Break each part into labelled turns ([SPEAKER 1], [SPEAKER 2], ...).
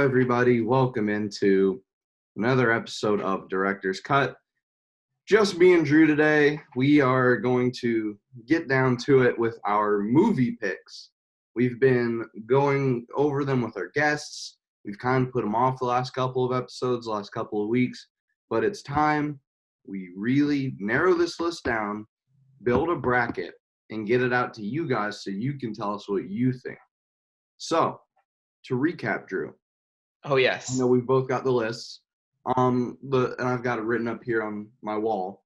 [SPEAKER 1] everybody. Welcome into another episode of Director's Cut. Just me and Drew today. We are going to get down to it with our movie picks. We've been going over them with our guests. We've kind of put them off the last couple of episodes, the last couple of weeks, but it's time we really narrow this list down, build a bracket, and get it out to you guys so you can tell us what you think. So, to recap, Drew.
[SPEAKER 2] Oh, yes.
[SPEAKER 1] I know we've both got the lists. And I've got it written up here on my wall.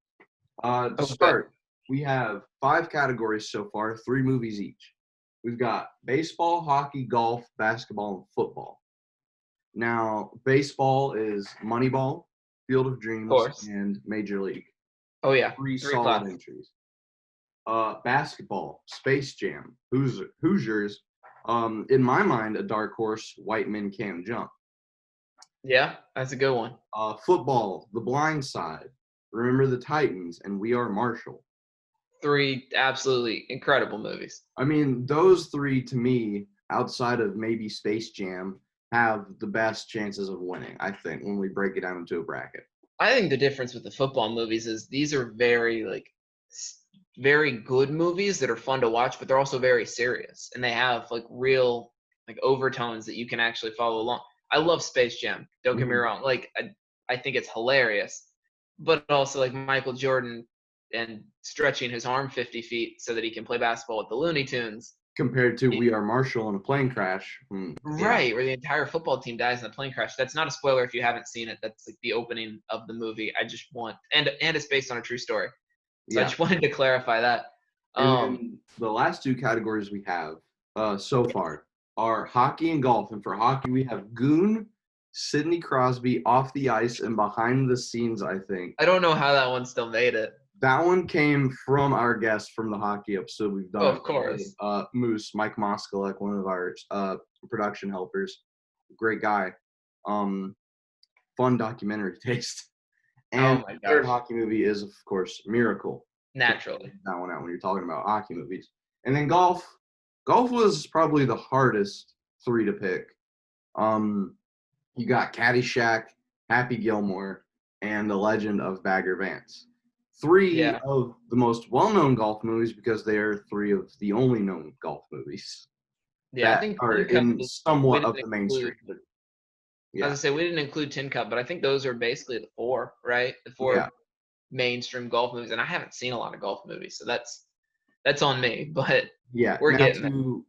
[SPEAKER 1] To start, we have 5 categories so far, 3 movies each. We've got baseball, hockey, golf, basketball, and football. Now, baseball is Moneyball, Field of Dreams, and Major League.
[SPEAKER 2] Oh, yeah.
[SPEAKER 1] 3 solid entries. Basketball, Space Jam, Hoosiers. In my mind, a dark horse, White Men Can't Jump.
[SPEAKER 2] Yeah, that's a good one.
[SPEAKER 1] Football, The Blind Side, Remember the Titans, and We Are Marshall.
[SPEAKER 2] 3 absolutely incredible movies.
[SPEAKER 1] I mean, those 3 to me, outside of maybe Space Jam, have the best chances of winning, I think, when we break it down into a bracket.
[SPEAKER 2] I think the difference with the football movies is these are very good movies that are fun to watch, but they're also very serious, and they have real overtones that you can actually follow along. I love Space Jam. Don't get me wrong. I think it's hilarious, but also Michael Jordan and stretching his arm 50 feet so that he can play basketball with the Looney Tunes.
[SPEAKER 1] Compared to We Are Marshall in a plane crash.
[SPEAKER 2] Right, where the entire football team dies in a plane crash. That's not a spoiler if you haven't seen it. That's the opening of the movie. I just want, and it's based on a true story. So I just wanted to clarify that.
[SPEAKER 1] And the last 2 categories we have so far are hockey and golf. And for hockey, we have Goon, Sidney Crosby, Off the Ice, and Behind the Scenes, I think.
[SPEAKER 2] I don't know how that one still made it.
[SPEAKER 1] That one came from our guest from the hockey episode we've done.
[SPEAKER 2] Oh, of course.
[SPEAKER 1] Moose, Mike Moskalek, one of our production helpers. Great guy. Fun documentary taste. And the third hockey movie is, of course, Miracle.
[SPEAKER 2] Naturally.
[SPEAKER 1] That one out when you're talking about hockey movies. And then golf. Golf was probably the hardest 3 to pick. You got Caddyshack, Happy Gilmore, and The Legend of Bagger Vance. 3 of the most well-known golf movies because they are 3 of the only known golf movies.
[SPEAKER 2] Yeah, I think
[SPEAKER 1] are in somewhat of the mainstream.
[SPEAKER 2] I was gonna say we didn't include Tin Cup, but I think those are basically the 4, right? The 4 mainstream golf movies, and I haven't seen a lot of golf movies, so that's on me. But we're getting
[SPEAKER 1] to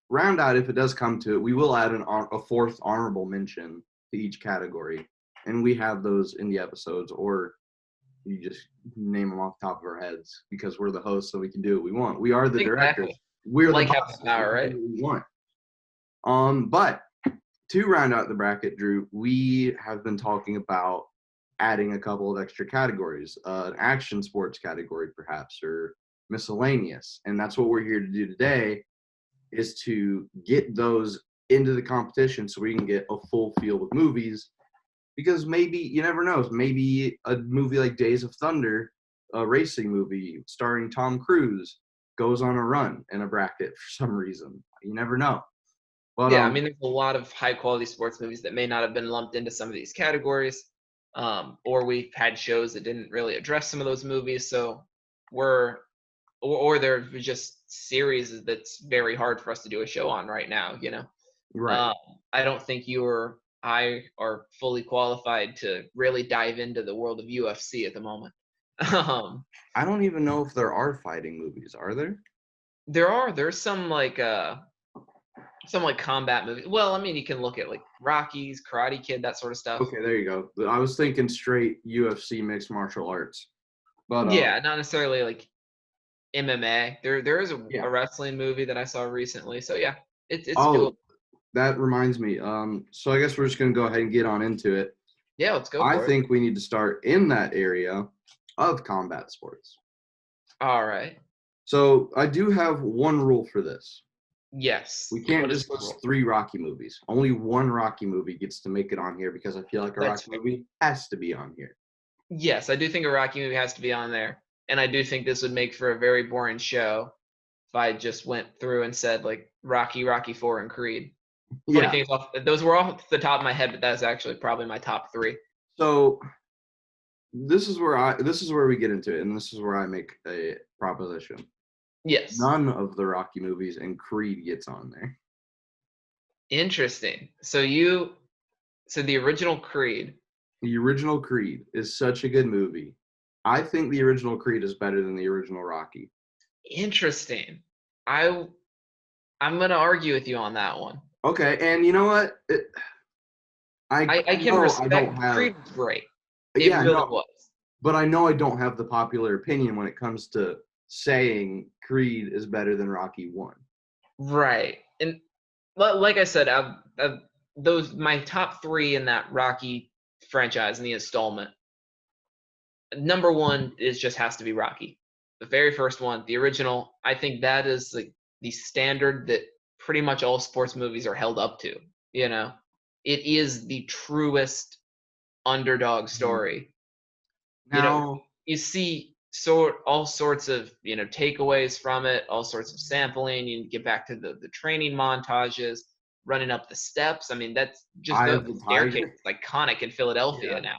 [SPEAKER 1] round out, if it does come to it, we will add a 4th honorable mention to each category, and we have those in the episodes, or you just name them off the top of our heads because we're the hosts, so we can do what we want. We are the directors. We're the bosses.
[SPEAKER 2] Power, right?
[SPEAKER 1] We want. But to round out the bracket, Drew, we have been talking about adding a couple of extra categories, an action sports category perhaps, or miscellaneous. And that's what we're here to do today, is to get those into the competition so we can get a full field of movies. Because maybe, you never know, maybe a movie like Days of Thunder, a racing movie starring Tom Cruise, goes on a run in a bracket for some reason. You never know. But,
[SPEAKER 2] I mean, there's a lot of high-quality sports movies that may not have been lumped into some of these categories, or we've had shows that didn't really address some of those movies, so or they're just series that's very hard for us to do a show on right now,
[SPEAKER 1] Right.
[SPEAKER 2] I don't think you or I are fully qualified to really dive into the world of UFC at the moment.
[SPEAKER 1] I don't even know if there are fighting movies. Are there?
[SPEAKER 2] There's some combat movies. Well, I mean, you can look at Rockies, Karate Kid, that sort of stuff.
[SPEAKER 1] Okay, there you go. I was thinking straight UFC mixed martial arts. But
[SPEAKER 2] not necessarily MMA. There is a wrestling movie that I saw recently. So yeah, it's doable.
[SPEAKER 1] That reminds me. So I guess we're just gonna go ahead and get on into it.
[SPEAKER 2] Yeah, let's go.
[SPEAKER 1] I think we need to start in that area of combat sports.
[SPEAKER 2] All right.
[SPEAKER 1] So I do have one rule for this.
[SPEAKER 2] Yes.
[SPEAKER 1] We can't just list 3 Rocky movies. Only 1 Rocky movie gets to make it on here because I feel like a Rocky movie has to be on here.
[SPEAKER 2] Yes, I do think a Rocky movie has to be on there. And I do think this would make for a very boring show if I just went through and said Rocky, Rocky 4, and Creed. funny
[SPEAKER 1] Yeah.
[SPEAKER 2] things off. Those were off the top of my head, but that's actually probably my top three.
[SPEAKER 1] So this is where we get into it, and this is where I make a proposition.
[SPEAKER 2] Yes.
[SPEAKER 1] None of the Rocky movies and Creed gets on there.
[SPEAKER 2] Interesting. So the original Creed.
[SPEAKER 1] The original Creed is such a good movie. I think the original Creed is better than the original Rocky.
[SPEAKER 2] Interesting. I I'm gonna argue with you on that one.
[SPEAKER 1] Okay, and you know what?
[SPEAKER 2] I can
[SPEAKER 1] know I don't
[SPEAKER 2] respect
[SPEAKER 1] have.
[SPEAKER 2] Creed was great. It
[SPEAKER 1] Yeah,
[SPEAKER 2] really
[SPEAKER 1] no,
[SPEAKER 2] was.
[SPEAKER 1] but I know I don't have the popular opinion when it comes to saying Creed is better than Rocky 1.
[SPEAKER 2] Right. And like I said, those my top three in that Rocky franchise in the installment. Number one is just has to be Rocky. The very first one, the original. I think that is like the standard that pretty much all sports movies are held up to. You know, it is the truest underdog story. You know,
[SPEAKER 1] Now,
[SPEAKER 2] you see all sorts of takeaways from it, all sorts of sampling. You get back to the training montages, running up the steps. I mean, that's just
[SPEAKER 1] Eye
[SPEAKER 2] the
[SPEAKER 1] of the
[SPEAKER 2] staircase
[SPEAKER 1] Tiger.
[SPEAKER 2] is iconic in Philadelphia
[SPEAKER 1] Yeah.
[SPEAKER 2] now.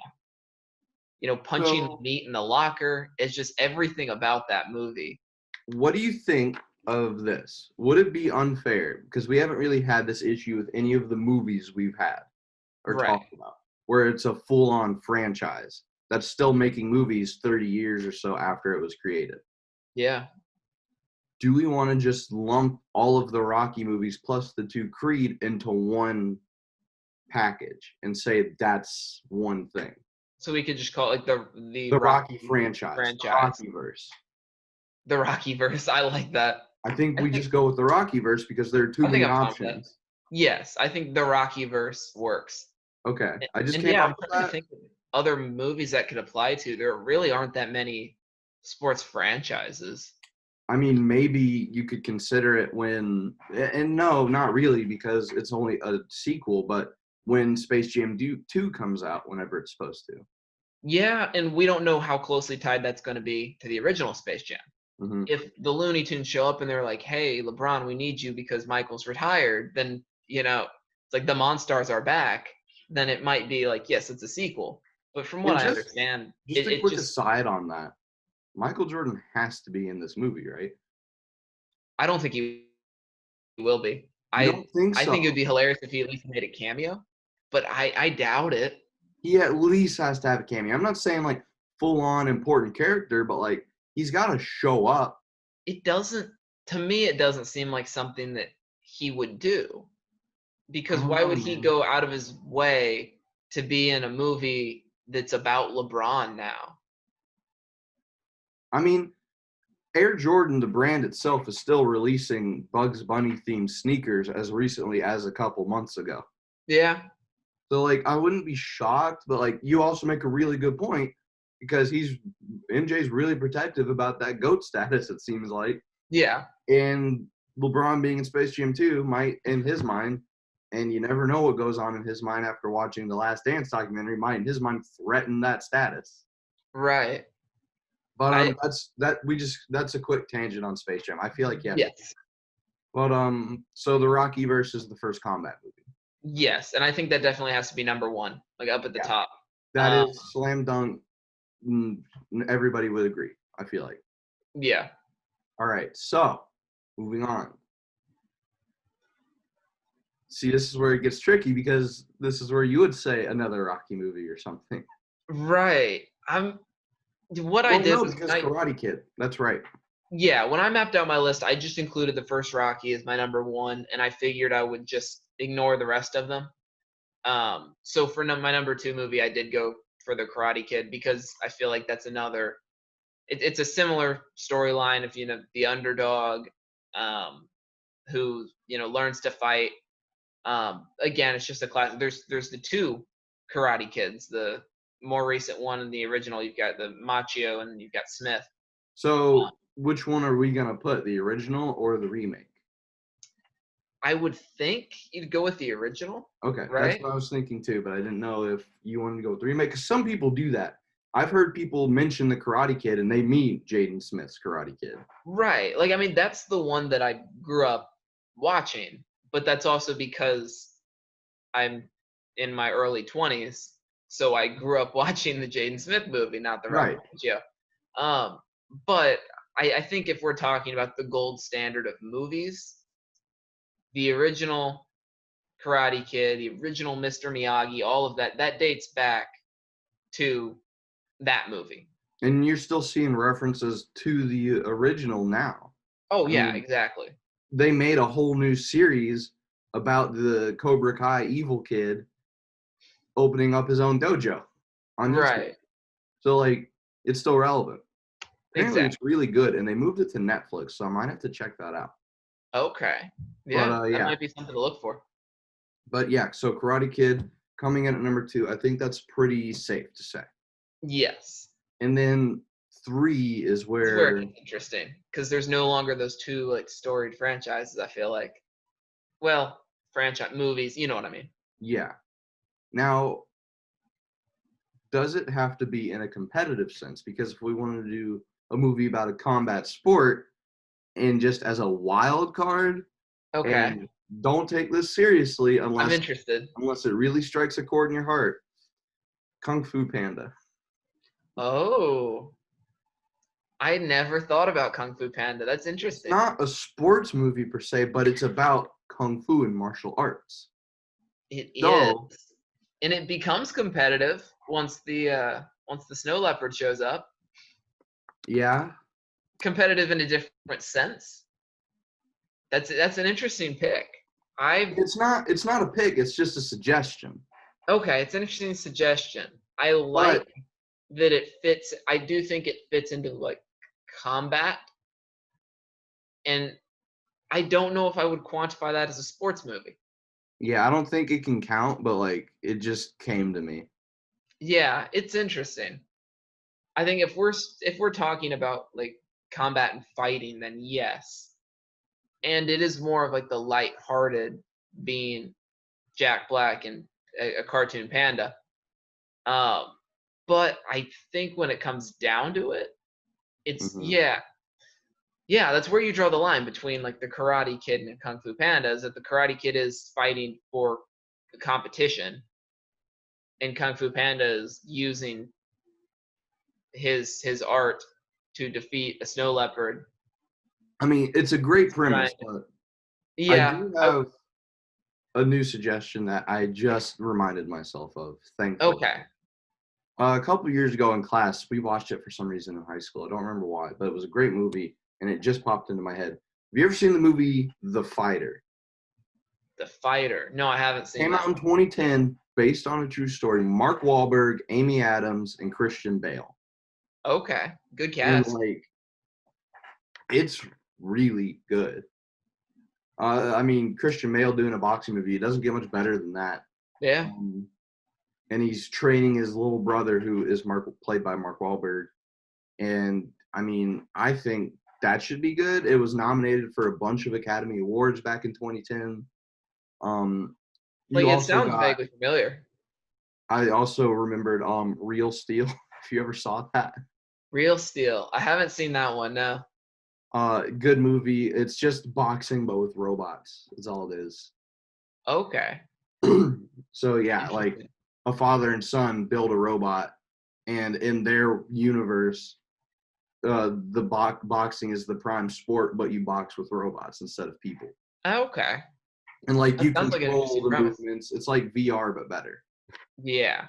[SPEAKER 2] Punching
[SPEAKER 1] So,
[SPEAKER 2] meat in the locker. It's just everything about that movie.
[SPEAKER 1] what do you think of this? Would it be unfair? Because we haven't really had this issue with any of the movies we've had or
[SPEAKER 2] Right.
[SPEAKER 1] talked about, where it's a full-on franchise that's still making movies 30 years or so after it was created.
[SPEAKER 2] Yeah.
[SPEAKER 1] Do we want to just lump all of the Rocky movies plus the two Creed into one package and say that's one thing?
[SPEAKER 2] So we could just call it like the
[SPEAKER 1] The Rocky franchise, the Rockyverse.
[SPEAKER 2] The Rockyverse. I like that.
[SPEAKER 1] I think
[SPEAKER 2] I
[SPEAKER 1] we
[SPEAKER 2] think
[SPEAKER 1] just go with the Rockyverse because there are too
[SPEAKER 2] I think
[SPEAKER 1] many
[SPEAKER 2] I'm fine with that.
[SPEAKER 1] options.
[SPEAKER 2] Yes, I think the Rockyverse works.
[SPEAKER 1] Okay, I just
[SPEAKER 2] And
[SPEAKER 1] came
[SPEAKER 2] yeah,
[SPEAKER 1] up
[SPEAKER 2] I'm
[SPEAKER 1] with
[SPEAKER 2] trying to
[SPEAKER 1] that.
[SPEAKER 2] think of other movies that could apply to. There really aren't that many sports franchises.
[SPEAKER 1] I mean, maybe you could consider it and no, not really, because it's only a sequel, but when Space Jam 2 comes out, whenever it's supposed to.
[SPEAKER 2] Yeah, and we don't know how closely tied that's going to be to the original Space Jam.
[SPEAKER 1] Hmm.
[SPEAKER 2] If the Looney Tunes show up and they're like, "Hey, LeBron, we need you because Michael's retired," then it's like the Monstars are back. Then it might be like, yes, it's a sequel. But from what
[SPEAKER 1] And
[SPEAKER 2] I
[SPEAKER 1] just
[SPEAKER 2] understand,
[SPEAKER 1] just
[SPEAKER 2] it,
[SPEAKER 1] a
[SPEAKER 2] it
[SPEAKER 1] quick
[SPEAKER 2] just
[SPEAKER 1] aside on that, Michael Jordan has to be in this movie, right?
[SPEAKER 2] I don't think he will be.
[SPEAKER 1] You don't think
[SPEAKER 2] I think it
[SPEAKER 1] so?
[SPEAKER 2] would be hilarious if he at least made a cameo, but I doubt it.
[SPEAKER 1] He at least has to have a cameo. I'm not saying like full on important character, but like he's got to show up.
[SPEAKER 2] It doesn't to me it doesn't seem like something that he would do.
[SPEAKER 1] I
[SPEAKER 2] Because
[SPEAKER 1] don't
[SPEAKER 2] why
[SPEAKER 1] know,
[SPEAKER 2] would he
[SPEAKER 1] man.
[SPEAKER 2] go out of his way to be in a movie that's about LeBron now?
[SPEAKER 1] I mean, Air Jordan, the brand itself, is still releasing Bugs Bunny themed sneakers as recently as a couple months ago.
[SPEAKER 2] Yeah,
[SPEAKER 1] So like I wouldn't be shocked, but like you also make a really good point because MJ's really protective about that GOAT status, it seems like.
[SPEAKER 2] yeah,
[SPEAKER 1] And LeBron being in Space Jam 2 might, in his mind, and you never know what goes on in his mind after watching the Last Dance documentary, might in his mind threaten that status.
[SPEAKER 2] right.
[SPEAKER 1] But
[SPEAKER 2] I
[SPEAKER 1] that's a quick tangent on Space Jam. I feel like yes.
[SPEAKER 2] Yes,
[SPEAKER 1] But so the Rocky versus the first combat movie.
[SPEAKER 2] yes, and I think that definitely has to be number one, like up at the
[SPEAKER 1] Yeah.
[SPEAKER 2] top.
[SPEAKER 1] That
[SPEAKER 2] Um,
[SPEAKER 1] is slam dunk. Everybody would agree, I feel like.
[SPEAKER 2] yeah,
[SPEAKER 1] All right, so moving on. See, this is where it gets tricky because this is where you would say another Rocky movie or something.
[SPEAKER 2] right. What I
[SPEAKER 1] Well,
[SPEAKER 2] did
[SPEAKER 1] no,
[SPEAKER 2] was
[SPEAKER 1] because Karate Kid. That's right.
[SPEAKER 2] when I mapped out my list, I just included the first Rocky as my number one, and I figured I would just ignore the rest of them. So for my number two movie, I did go for the Karate Kid because I feel like that's another. It's a similar storyline of the underdog, who learns to fight. Again, it's just a class. There's the two Karate Kids, the more recent one and the original. You've got the Machio and you've got Smith.
[SPEAKER 1] So, which one are we gonna put, the original or the remake?
[SPEAKER 2] I would think you'd go with the original,
[SPEAKER 1] Okay, that's
[SPEAKER 2] right?
[SPEAKER 1] what I was thinking too, but I didn't know if you wanted to go with the remake. Because some people do that. I've heard people mention the Karate Kid and they mean Jaden Smith's Karate Kid.
[SPEAKER 2] Right. Like I mean, that's the one that I grew up watching. but that's also because I'm in my early 20s, so I grew up watching the Jaden Smith movie, not the Ralph
[SPEAKER 1] Right.
[SPEAKER 2] Macchio. Um, but I think if we're talking about the gold standard of movies, the original Karate Kid, the original Mr. Miyagi, all of that dates back to that movie.
[SPEAKER 1] And you're still seeing references to the original now.
[SPEAKER 2] Oh
[SPEAKER 1] I
[SPEAKER 2] yeah,
[SPEAKER 1] mean,
[SPEAKER 2] exactly.
[SPEAKER 1] they made a whole new series about the Cobra Kai evil kid opening up his own dojo on YouTube.
[SPEAKER 2] Right.
[SPEAKER 1] So like it's still relevant. Apparently it's
[SPEAKER 2] Exactly.
[SPEAKER 1] really good and they moved it to Netflix, so I might have to check that out.
[SPEAKER 2] Okay.
[SPEAKER 1] But
[SPEAKER 2] Yeah, that
[SPEAKER 1] yeah.
[SPEAKER 2] might be something to look for.
[SPEAKER 1] But yeah, so Karate Kid coming in at number 2, I think that's pretty safe to say.
[SPEAKER 2] Yes.
[SPEAKER 1] And then 3 is
[SPEAKER 2] This is where it
[SPEAKER 1] where
[SPEAKER 2] gets interesting because there's no longer those two like storied franchises, I feel like. Well, franchise movies, you know what I mean.
[SPEAKER 1] yeah. Now, does it have to be in a competitive sense? Because if we wanted to do a movie about a combat sport and just as a wild card,
[SPEAKER 2] Okay.
[SPEAKER 1] and don't take this seriously
[SPEAKER 2] I'm
[SPEAKER 1] unless
[SPEAKER 2] interested.
[SPEAKER 1] it really strikes a chord in your heart. Kung Fu Panda.
[SPEAKER 2] Oh. I never thought about Kung Fu Panda. That's
[SPEAKER 1] It's
[SPEAKER 2] interesting.
[SPEAKER 1] not a sports movie per se, but it's about kung fu and martial arts.
[SPEAKER 2] It is.
[SPEAKER 1] So,
[SPEAKER 2] And it becomes competitive once the snow leopard shows up.
[SPEAKER 1] yeah,
[SPEAKER 2] Competitive in a different sense. That's an interesting pick. I've
[SPEAKER 1] it's not a pick, it's just a suggestion.
[SPEAKER 2] Okay, it's an interesting suggestion. I like
[SPEAKER 1] But
[SPEAKER 2] that it fits. I do think it fits into like combat, and I don't know if I would quantify that as a sports movie.
[SPEAKER 1] yeah, I don't think it can count, but like it just came to me.
[SPEAKER 2] Yeah, it's interesting. I think if we're talking about like combat and fighting, then yes, and it is more of like the light-hearted being Jack Black and a cartoon panda. Um, but I think when it comes down to it, it's
[SPEAKER 1] Hmm.
[SPEAKER 2] yeah, that's where you draw the line between like the Karate Kid and Kung Fu Panda is that the Karate Kid is fighting for the competition, and Kung Fu Panda is using his art to defeat a snow leopard.
[SPEAKER 1] I mean, it's a great
[SPEAKER 2] Trying,
[SPEAKER 1] premise, but I
[SPEAKER 2] yeah.
[SPEAKER 1] do have a new suggestion that I just reminded myself of, thankfully.
[SPEAKER 2] Okay.
[SPEAKER 1] A couple years ago in class, we watched it for some reason in high school. I don't remember why, but it was a great movie, and it just popped into my head. Have you ever seen the movie The Fighter?
[SPEAKER 2] The Fighter. No, I haven't seen
[SPEAKER 1] Came out
[SPEAKER 2] that
[SPEAKER 1] in
[SPEAKER 2] one.
[SPEAKER 1] 2010, based on a true story. Mark Wahlberg, Amy Adams, and Christian Bale.
[SPEAKER 2] Okay. Good
[SPEAKER 1] And
[SPEAKER 2] cast.
[SPEAKER 1] like, it's really good. I mean, Christian Bale doing a boxing movie, it doesn't get much better than that.
[SPEAKER 2] Yeah.
[SPEAKER 1] Um, and he's training his little brother, who is played by Mark Wahlberg. And I mean, I think that should be good. It was nominated for a bunch of Academy Awards back in 2010.
[SPEAKER 2] Like
[SPEAKER 1] You
[SPEAKER 2] it
[SPEAKER 1] also
[SPEAKER 2] sounds
[SPEAKER 1] got.
[SPEAKER 2] vaguely familiar.
[SPEAKER 1] I also remembered Real Steel. If you ever saw that,
[SPEAKER 2] Real Steel. I haven't seen that one. No.
[SPEAKER 1] good movie. It's just boxing but with robots. That's all it is.
[SPEAKER 2] Okay.
[SPEAKER 1] So yeah, like
[SPEAKER 2] Interesting.
[SPEAKER 1] a father and son build a robot, and in their universe, the boxing is the prime sport, but you box with robots instead of people.
[SPEAKER 2] Okay.
[SPEAKER 1] And like
[SPEAKER 2] That
[SPEAKER 1] you
[SPEAKER 2] sounds like an
[SPEAKER 1] control
[SPEAKER 2] interesting
[SPEAKER 1] the
[SPEAKER 2] premise.
[SPEAKER 1] movements. It's like VR but better.
[SPEAKER 2] Yeah.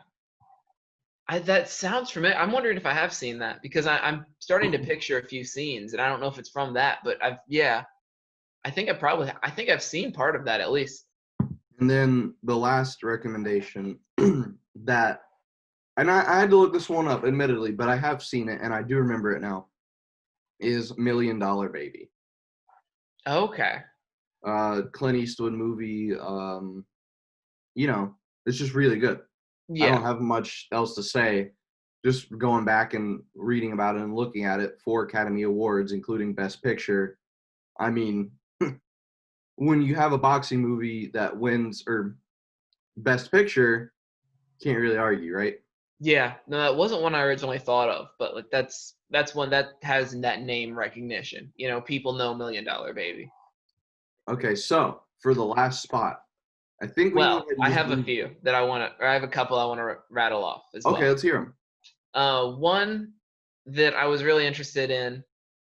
[SPEAKER 2] That sounds familiar. I'm wondering if I have seen that because I'm starting to picture a few scenes, and I don't know if it's from that, but I think I've seen part of that at least.
[SPEAKER 1] And then the last recommendation that, and I had to look this one up, admittedly, but I have seen it and I do remember it now, is Million Dollar Baby.
[SPEAKER 2] Okay.
[SPEAKER 1] Clint Eastwood movie. You know, it's just really good. I don't
[SPEAKER 2] Yeah.
[SPEAKER 1] have much else to say. Just going back and reading about it and looking at it, 4 Academy Awards, including Best Picture. I mean, when you have a boxing movie that wins or Best Picture, can't really argue, right?
[SPEAKER 2] Yeah. No, that wasn't one I originally thought of, but like that's one that has that name recognition. You know, people know Million Dollar Baby.
[SPEAKER 1] Okay, so for the last spot. I think we can go
[SPEAKER 2] Well,
[SPEAKER 1] ahead and
[SPEAKER 2] I
[SPEAKER 1] just
[SPEAKER 2] have a
[SPEAKER 1] move.
[SPEAKER 2] few that I want to, or I have a couple I want to rattle off as
[SPEAKER 1] Okay,
[SPEAKER 2] well.
[SPEAKER 1] let's hear them.
[SPEAKER 2] One that I was really interested in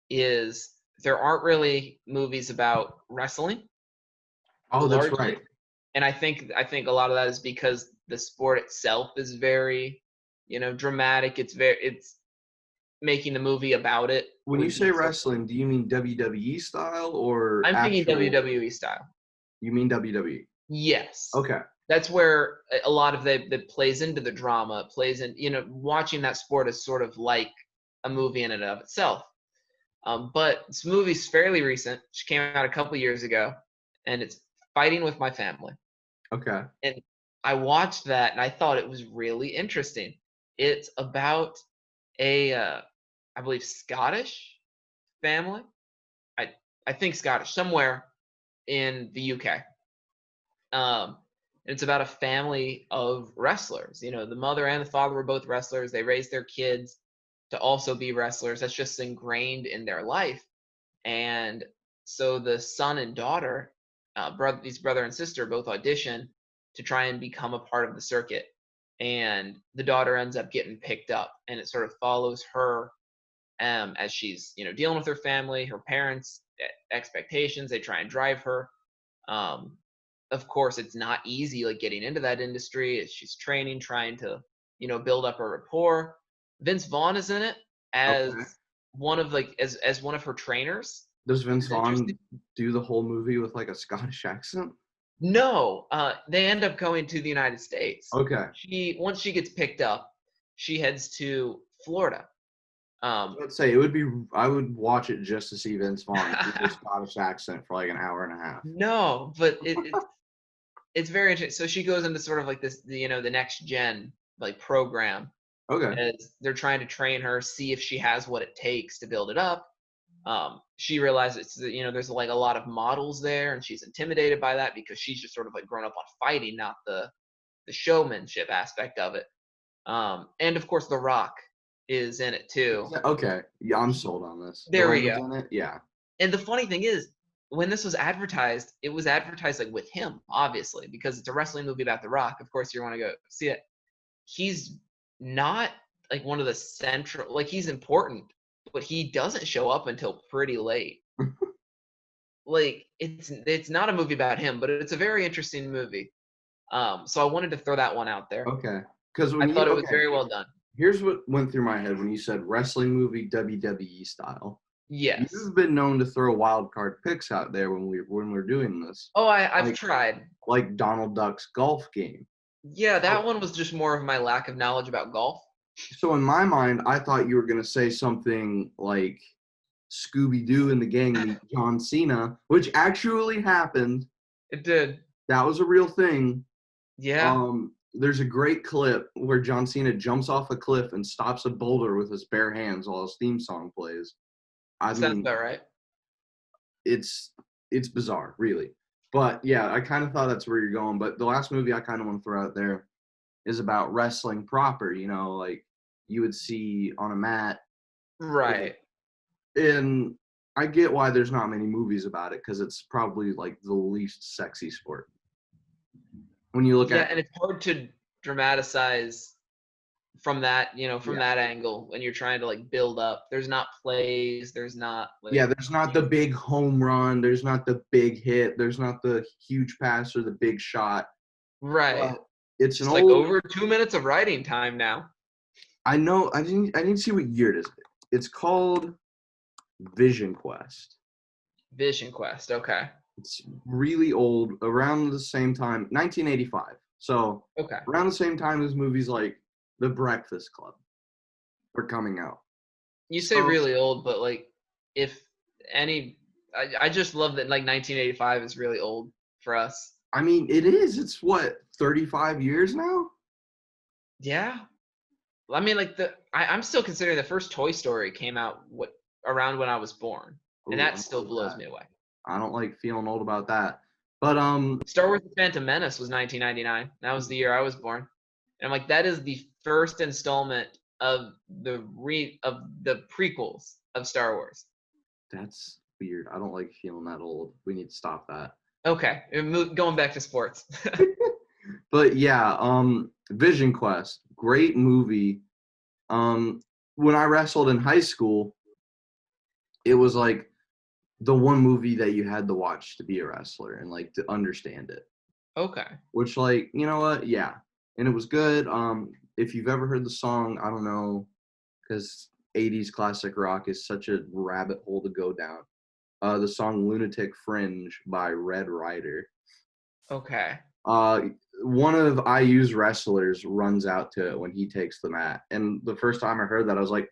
[SPEAKER 2] is there aren't really movies about wrestling
[SPEAKER 1] Oh, that's
[SPEAKER 2] largely,
[SPEAKER 1] right.
[SPEAKER 2] and I think a lot of that is because the sport itself is very, dramatic. It's making the movie about it
[SPEAKER 1] When you
[SPEAKER 2] would
[SPEAKER 1] say
[SPEAKER 2] be sort.
[SPEAKER 1] wrestling, do you mean WWE style or
[SPEAKER 2] I'm thinking
[SPEAKER 1] actual?
[SPEAKER 2] WWE style.
[SPEAKER 1] You mean WWE?
[SPEAKER 2] Yes.
[SPEAKER 1] Okay.
[SPEAKER 2] That's where a lot of that plays into the drama, plays in, watching that sport is sort of like a movie in and of itself. But this movie's fairly recent. She came out a couple years ago, and it's Fighting with My Family.
[SPEAKER 1] Okay.
[SPEAKER 2] And I watched that, and I thought it was really interesting. It's about I believe, Scottish family. I I think Scottish, somewhere in the UK. Um, and it's about a family of wrestlers. The mother and the father were both wrestlers. They raised their kids to also be wrestlers. That's just ingrained in their life. And so the son and daughter, these brother and sister, both audition to try and become a part of the circuit. And the daughter ends up getting picked up, and it sort of follows her as she's dealing with her family, her parents' expectations. They try and drive her. Um, of course, it's not easy like getting into that industry. She's training, trying to build up her rapport. Vince Vaughn is in it
[SPEAKER 1] Okay.
[SPEAKER 2] as one of like as one of her trainers,
[SPEAKER 1] Does
[SPEAKER 2] which
[SPEAKER 1] Vince
[SPEAKER 2] is interesting.
[SPEAKER 1] Vaughn do the whole movie with like a Scottish accent?
[SPEAKER 2] No, they end up going to the United States.
[SPEAKER 1] Okay.
[SPEAKER 2] She once she gets picked up, she heads to Florida. Um,
[SPEAKER 1] Let's say it would be. I would watch it just to see Vince Vaughn do the Scottish accent for like an hour and a half.
[SPEAKER 2] no, but it's very interesting. So she goes into sort of like this, the next gen like program
[SPEAKER 1] Okay.
[SPEAKER 2] as they're trying to train her, see if she has what it takes to build it up. She realizes that there's like a lot of models there, and she's intimidated by that because she's just sort of like grown up on fighting, not the showmanship aspect of it. And of course, The Rock is in it too.
[SPEAKER 1] Okay. Yeah, I'm sold on this. The
[SPEAKER 2] There we
[SPEAKER 1] Roman's
[SPEAKER 2] go.
[SPEAKER 1] in it. Yeah.
[SPEAKER 2] And the funny thing is, when this was advertised, it was advertised like with him, obviously, because it's a wrestling movie about The Rock. Of course, you want to go see it. He's not like one of the central, like he's important, but he doesn't show up until pretty late. Like it's not a movie about him, but it's a very interesting movie. So I wanted to throw that one out there.
[SPEAKER 1] Okay. Because
[SPEAKER 2] I
[SPEAKER 1] when you
[SPEAKER 2] thought it was
[SPEAKER 1] okay,
[SPEAKER 2] very well done.
[SPEAKER 1] here's what went through my head when you said wrestling movie WWE style.
[SPEAKER 2] Yes.
[SPEAKER 1] You've been known to throw wild card picks out there when we're doing this,
[SPEAKER 2] Oh, I've
[SPEAKER 1] like
[SPEAKER 2] tried.
[SPEAKER 1] Donald Duck's golf game.
[SPEAKER 2] Yeah, that
[SPEAKER 1] So,
[SPEAKER 2] one was just more of my lack of knowledge about golf.
[SPEAKER 1] so in my mind, I thought you were gonna say something like Scooby Doo and the gang meet John Cena, which actually happened.
[SPEAKER 2] It did.
[SPEAKER 1] That was a real thing.
[SPEAKER 2] Yeah,
[SPEAKER 1] There's a great clip where John Cena jumps off a cliff and stops a boulder with his bare hands while his theme song plays. I
[SPEAKER 2] sounds
[SPEAKER 1] mean,
[SPEAKER 2] about right.
[SPEAKER 1] it's bizarre, really. But yeah, I kind of thought that's where you're going. But the last movie I kind of want to throw out there is about wrestling proper. Like you would see on a mat,
[SPEAKER 2] Right.
[SPEAKER 1] and I get why there's not many movies about it because it's probably like the least sexy sport. When you look
[SPEAKER 2] Yeah,
[SPEAKER 1] at
[SPEAKER 2] and it's hard to dramatize from that, from
[SPEAKER 1] yeah,
[SPEAKER 2] that angle when you're trying to like build up. There's not plays, there's not
[SPEAKER 1] yeah,
[SPEAKER 2] like
[SPEAKER 1] there's not the big home run, there's not the big hit, there's not the huge pass or the big shot.
[SPEAKER 2] right.
[SPEAKER 1] But it's an
[SPEAKER 2] Just like
[SPEAKER 1] old.
[SPEAKER 2] over 2 minutes of writing time now.
[SPEAKER 1] I know. I didn't see what year it is. It's called Vision Quest.
[SPEAKER 2] Vision Quest. Okay.
[SPEAKER 1] It's really old, around the same time, 1985. So
[SPEAKER 2] Okay.
[SPEAKER 1] around the same time as movies like The Breakfast Club were coming out.
[SPEAKER 2] You say
[SPEAKER 1] So
[SPEAKER 2] really old, but like if any I just love that like 1985 is really old for us.
[SPEAKER 1] I mean, it is. It's what 35 years now.
[SPEAKER 2] Yeah. I mean, like I'm still considering the first Toy Story came out around when I was born, and
[SPEAKER 1] Ooh, I
[SPEAKER 2] that
[SPEAKER 1] don't
[SPEAKER 2] still
[SPEAKER 1] like
[SPEAKER 2] blows
[SPEAKER 1] that.
[SPEAKER 2] me away.
[SPEAKER 1] I don't like feeling old about that. But
[SPEAKER 2] Star Wars: The Phantom Menace was 1999. That was the year I was born, and I'm like, that is the first installment of the prequels of Star Wars.
[SPEAKER 1] that's weird. I don't like feeling that old. We need to stop that.
[SPEAKER 2] Okay, going back to sports.
[SPEAKER 1] But yeah, Vision Quest, great movie. When I wrestled in high school, it was like the one movie that you had to watch to be a wrestler and like to understand it.
[SPEAKER 2] Okay.
[SPEAKER 1] Which, like, you know what? Yeah, and it was good. If you've ever heard the song, I don't know, because '80s classic rock is such a rabbit hole to go down. The song "Lunatic Fringe" by Red Rider.
[SPEAKER 2] Okay.
[SPEAKER 1] Uh, One of IU's wrestlers runs out to it when he takes the mat, and the first time I heard that, I was like,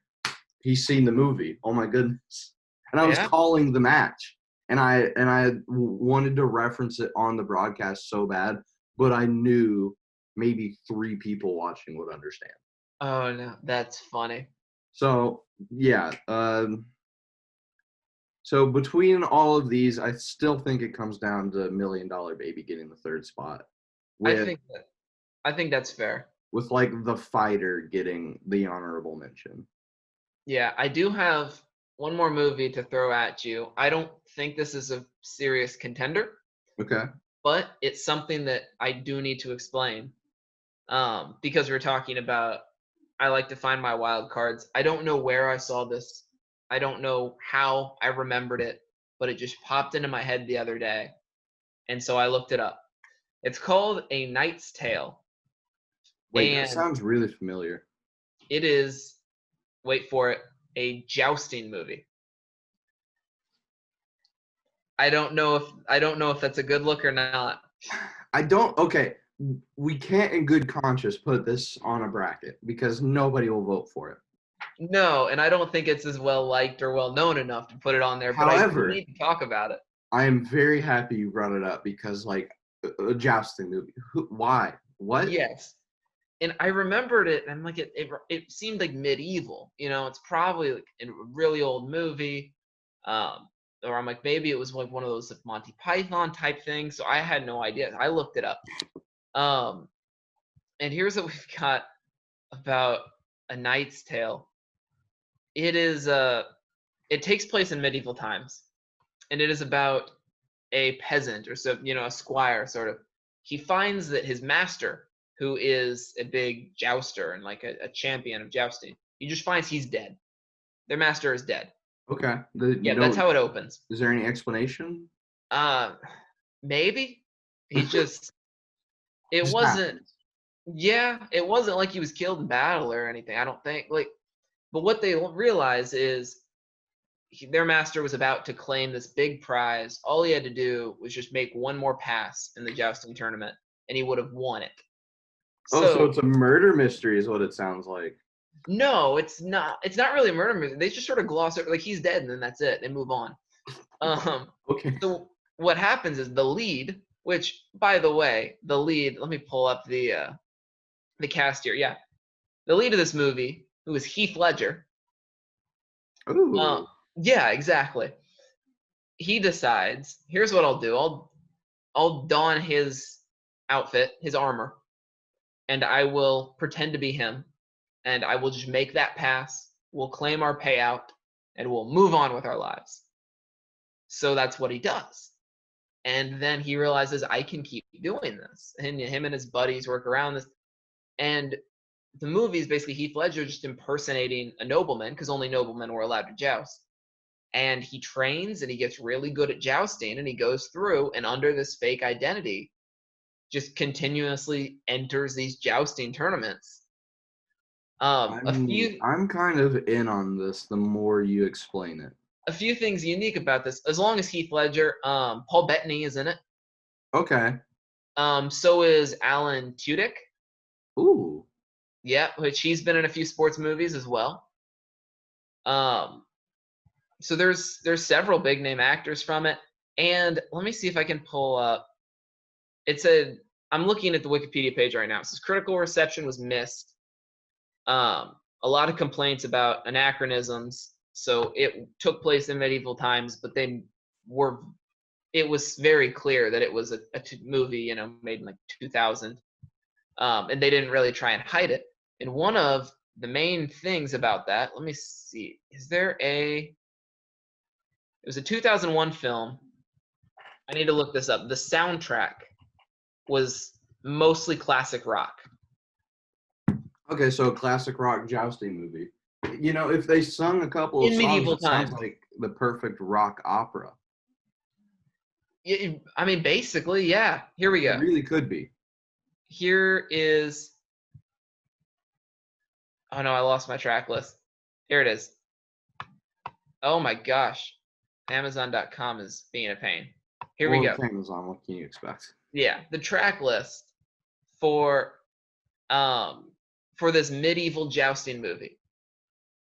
[SPEAKER 1] "He's seen the movie! Oh my goodness!" And I was
[SPEAKER 2] Yeah.
[SPEAKER 1] calling the match, and I wanted to reference it on the broadcast so bad, but I knew maybe 3 people watching would understand.
[SPEAKER 2] Oh no, that's funny.
[SPEAKER 1] So yeah, so between all of these, I still think it comes down to Million Dollar Baby getting the third spot,
[SPEAKER 2] I
[SPEAKER 1] with
[SPEAKER 2] think that I think that's fair.
[SPEAKER 1] like The Fighter getting the honorable mention.
[SPEAKER 2] Yeah, I do have one more movie to throw at you. I don't think this is a serious contender,
[SPEAKER 1] Okay.
[SPEAKER 2] but it's something that I do need to explain. Because we're talking about I like to find my wild cards. I don't know where I saw this. I don't know how I remembered it, but it just popped into my head the other day. And so I looked it up. It's called A Knight's Tale.
[SPEAKER 1] Wait, that
[SPEAKER 2] And
[SPEAKER 1] sounds really familiar.
[SPEAKER 2] it is, wait for it, a jousting movie. I don't know if that's a good look or not.
[SPEAKER 1] I don't. Okay, we can't, in good conscience, put this on a bracket because nobody will vote for it.
[SPEAKER 2] No, and I don't think it's as well liked or well known enough to put it on there, but I do
[SPEAKER 1] However,
[SPEAKER 2] need to talk about it.
[SPEAKER 1] I am very happy you brought it up because, like, a jousting movie. Why? What?
[SPEAKER 2] Yes. And I remembered it, and like it seemed like medieval. It's probably like a really old movie, or I'm like maybe it was like one of those like Monty Python type things. So I had no idea. I looked it up, um, and here's what we've got about A Knight's Tale. It is it takes place in medieval times, and it is about a peasant or so a squire sort of. He finds that his master, who is a big jouster and like a champion of jousting, he just finds he's dead. Their master is dead.
[SPEAKER 1] Okay.
[SPEAKER 2] Yeah, that's how it opens.
[SPEAKER 1] Is there any explanation?
[SPEAKER 2] uh Maybe he just, it
[SPEAKER 1] Just
[SPEAKER 2] wasn't,
[SPEAKER 1] happens.
[SPEAKER 2] yeah, it wasn't like he was killed in battle or anything, I don't think, like, but what they realize is their master was about to claim this big prize. All he had to do was just make one more pass in the jousting tournament, and he would have won it.
[SPEAKER 1] Oh, so
[SPEAKER 2] So
[SPEAKER 1] it's a murder mystery, is what it sounds like.
[SPEAKER 2] no, it's not. It's not really a murder mystery. They just sort of gloss over, like he's dead, and then that's it. They move on. Um,
[SPEAKER 1] Okay.
[SPEAKER 2] so what happens is the lead, which by the way, the lead. Let me pull up the cast here. Yeah, the lead of this movie, who is Heath Ledger. Uh,
[SPEAKER 1] Ooh.
[SPEAKER 2] yeah, exactly. He decides, here's what I'll do. I'll don his outfit, his armor, and I will pretend to be him, and I will just make that pass. We'll claim our payout, and we'll move on with our lives. So that's what he does. And then he realizes I can keep doing this. And him and his buddies work around this. And the movie is basically Heath Ledger just impersonating a nobleman, because only noblemen were allowed to joust. And he trains and he gets really good at jousting, and he goes through and under this fake identity just continuously enters these jousting tournaments. A few
[SPEAKER 1] I'm kind of in on this the more you explain it.
[SPEAKER 2] a few things unique about this. As long as Heath Ledger, Paul Bettany is in it.
[SPEAKER 1] Okay.
[SPEAKER 2] So is Alan Tudyk.
[SPEAKER 1] Ooh.
[SPEAKER 2] Yeah, which he's been in a few sports movies as well. Um, so there's several big name actors from it. And let me see if I can pull up. I'm looking at the Wikipedia page right now. It says critical reception was missed. A lot of complaints about anachronisms. So it took place in medieval times, but it was very clear that it was a movie, made in like 2000. And they didn't really try and hide it. And one of the main things about that, let me see, it was a 2001 film, I need to look this up. The soundtrack was mostly classic rock.
[SPEAKER 1] Okay, so a classic rock jousting movie. You know, if they sung a couple of
[SPEAKER 2] In
[SPEAKER 1] songs,
[SPEAKER 2] medieval
[SPEAKER 1] it sounds
[SPEAKER 2] times.
[SPEAKER 1] like the perfect rock opera.
[SPEAKER 2] I mean, basically, yeah. Here we
[SPEAKER 1] It
[SPEAKER 2] go.
[SPEAKER 1] really could be.
[SPEAKER 2] Here is. Oh no, I lost my track list. Here it is. Oh my gosh. Amazon.com is being a pain. Here we
[SPEAKER 1] Well,
[SPEAKER 2] go.
[SPEAKER 1] it's Amazon. What can you expect?
[SPEAKER 2] Yeah, the track list for this medieval jousting movie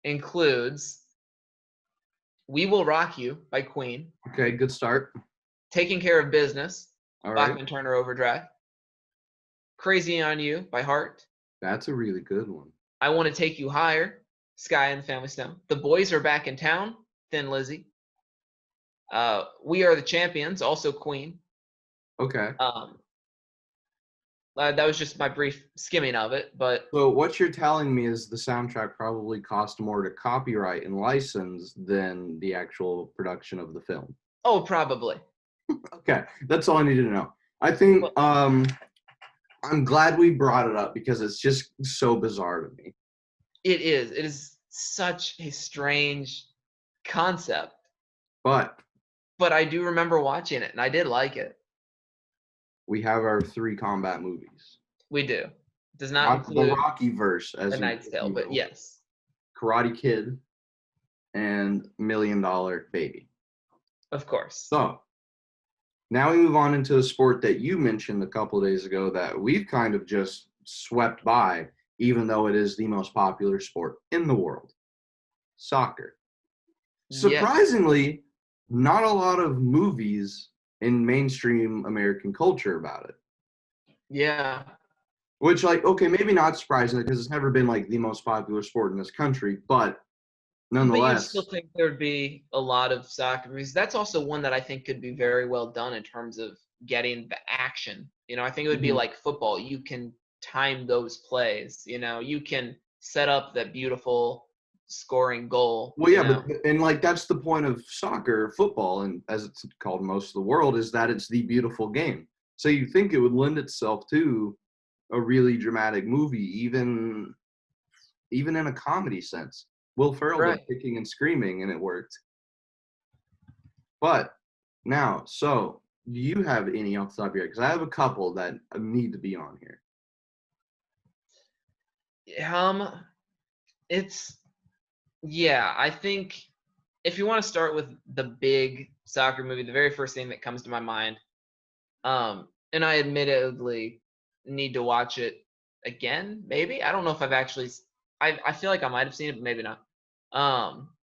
[SPEAKER 2] includes "We Will Rock You" by Queen,
[SPEAKER 1] Okay, good start.
[SPEAKER 2] "Taking Care of Business"
[SPEAKER 1] All right.
[SPEAKER 2] Bachman Turner Overdrive, "Crazy on You" by Heart,
[SPEAKER 1] That's a really good one.
[SPEAKER 2] "I Want to Take You Higher" Sky and the Family Stone, "The Boys Are Back in Town" Thin Lizzy, "We Are the Champions" also Queen.
[SPEAKER 1] Okay.
[SPEAKER 2] That was just my brief skimming of it, but
[SPEAKER 1] So what you're telling me is the soundtrack probably cost more to copyright and license than the actual production of the film.
[SPEAKER 2] oh, probably.
[SPEAKER 1] Okay, that's all I need to know. I think
[SPEAKER 2] Well,
[SPEAKER 1] I'm glad we brought it up because it's just so bizarre to me.
[SPEAKER 2] it is. It is such a strange concept,
[SPEAKER 1] But
[SPEAKER 2] but I do remember watching it, and I did like it.
[SPEAKER 1] we have our 3 combat movies.
[SPEAKER 2] We do. It does not
[SPEAKER 1] Not the
[SPEAKER 2] include
[SPEAKER 1] Rocky verse,
[SPEAKER 2] A
[SPEAKER 1] as you,
[SPEAKER 2] Knight's
[SPEAKER 1] if
[SPEAKER 2] Tale,
[SPEAKER 1] you
[SPEAKER 2] but
[SPEAKER 1] will.
[SPEAKER 2] yes.
[SPEAKER 1] Karate Kid and Million Dollar Baby.
[SPEAKER 2] Of course.
[SPEAKER 1] So now we move on into a sport that you mentioned a couple of days ago that we've kind of just swept by, even though it is the most popular sport in the world: soccer.
[SPEAKER 2] Yes.
[SPEAKER 1] Surprisingly, not a lot of movies in mainstream American culture about it.
[SPEAKER 2] Yeah.
[SPEAKER 1] Which, like, okay, maybe not surprisingly because it's never been like the most popular sport in this country, but
[SPEAKER 2] But you'd still
[SPEAKER 1] nonetheless,
[SPEAKER 2] think there'd be a lot of soccer movies. That's also one that I think could be very well done in terms of getting the action. I think it would be
[SPEAKER 1] mhm.
[SPEAKER 2] like football. You can time those plays, you can set up that beautiful scoring goal,
[SPEAKER 1] Well, yeah, but and like that's the point of soccer, football, and as it's called most of the world, is that it's the beautiful game. So you think it would lend itself to a really dramatic movie, even in a comedy sense. Will Ferrell did
[SPEAKER 2] Right.
[SPEAKER 1] kicking and screaming, and it worked. But now, so do you have any off the top of your head? Because I have a couple that need to be on here.
[SPEAKER 2] It's yeah, I think if you want to start with the big soccer movie, the very first thing that comes to my mind, and I admittedly need to watch it again, maybe. I don't know if I've actually I feel like I might have seen it, but maybe not.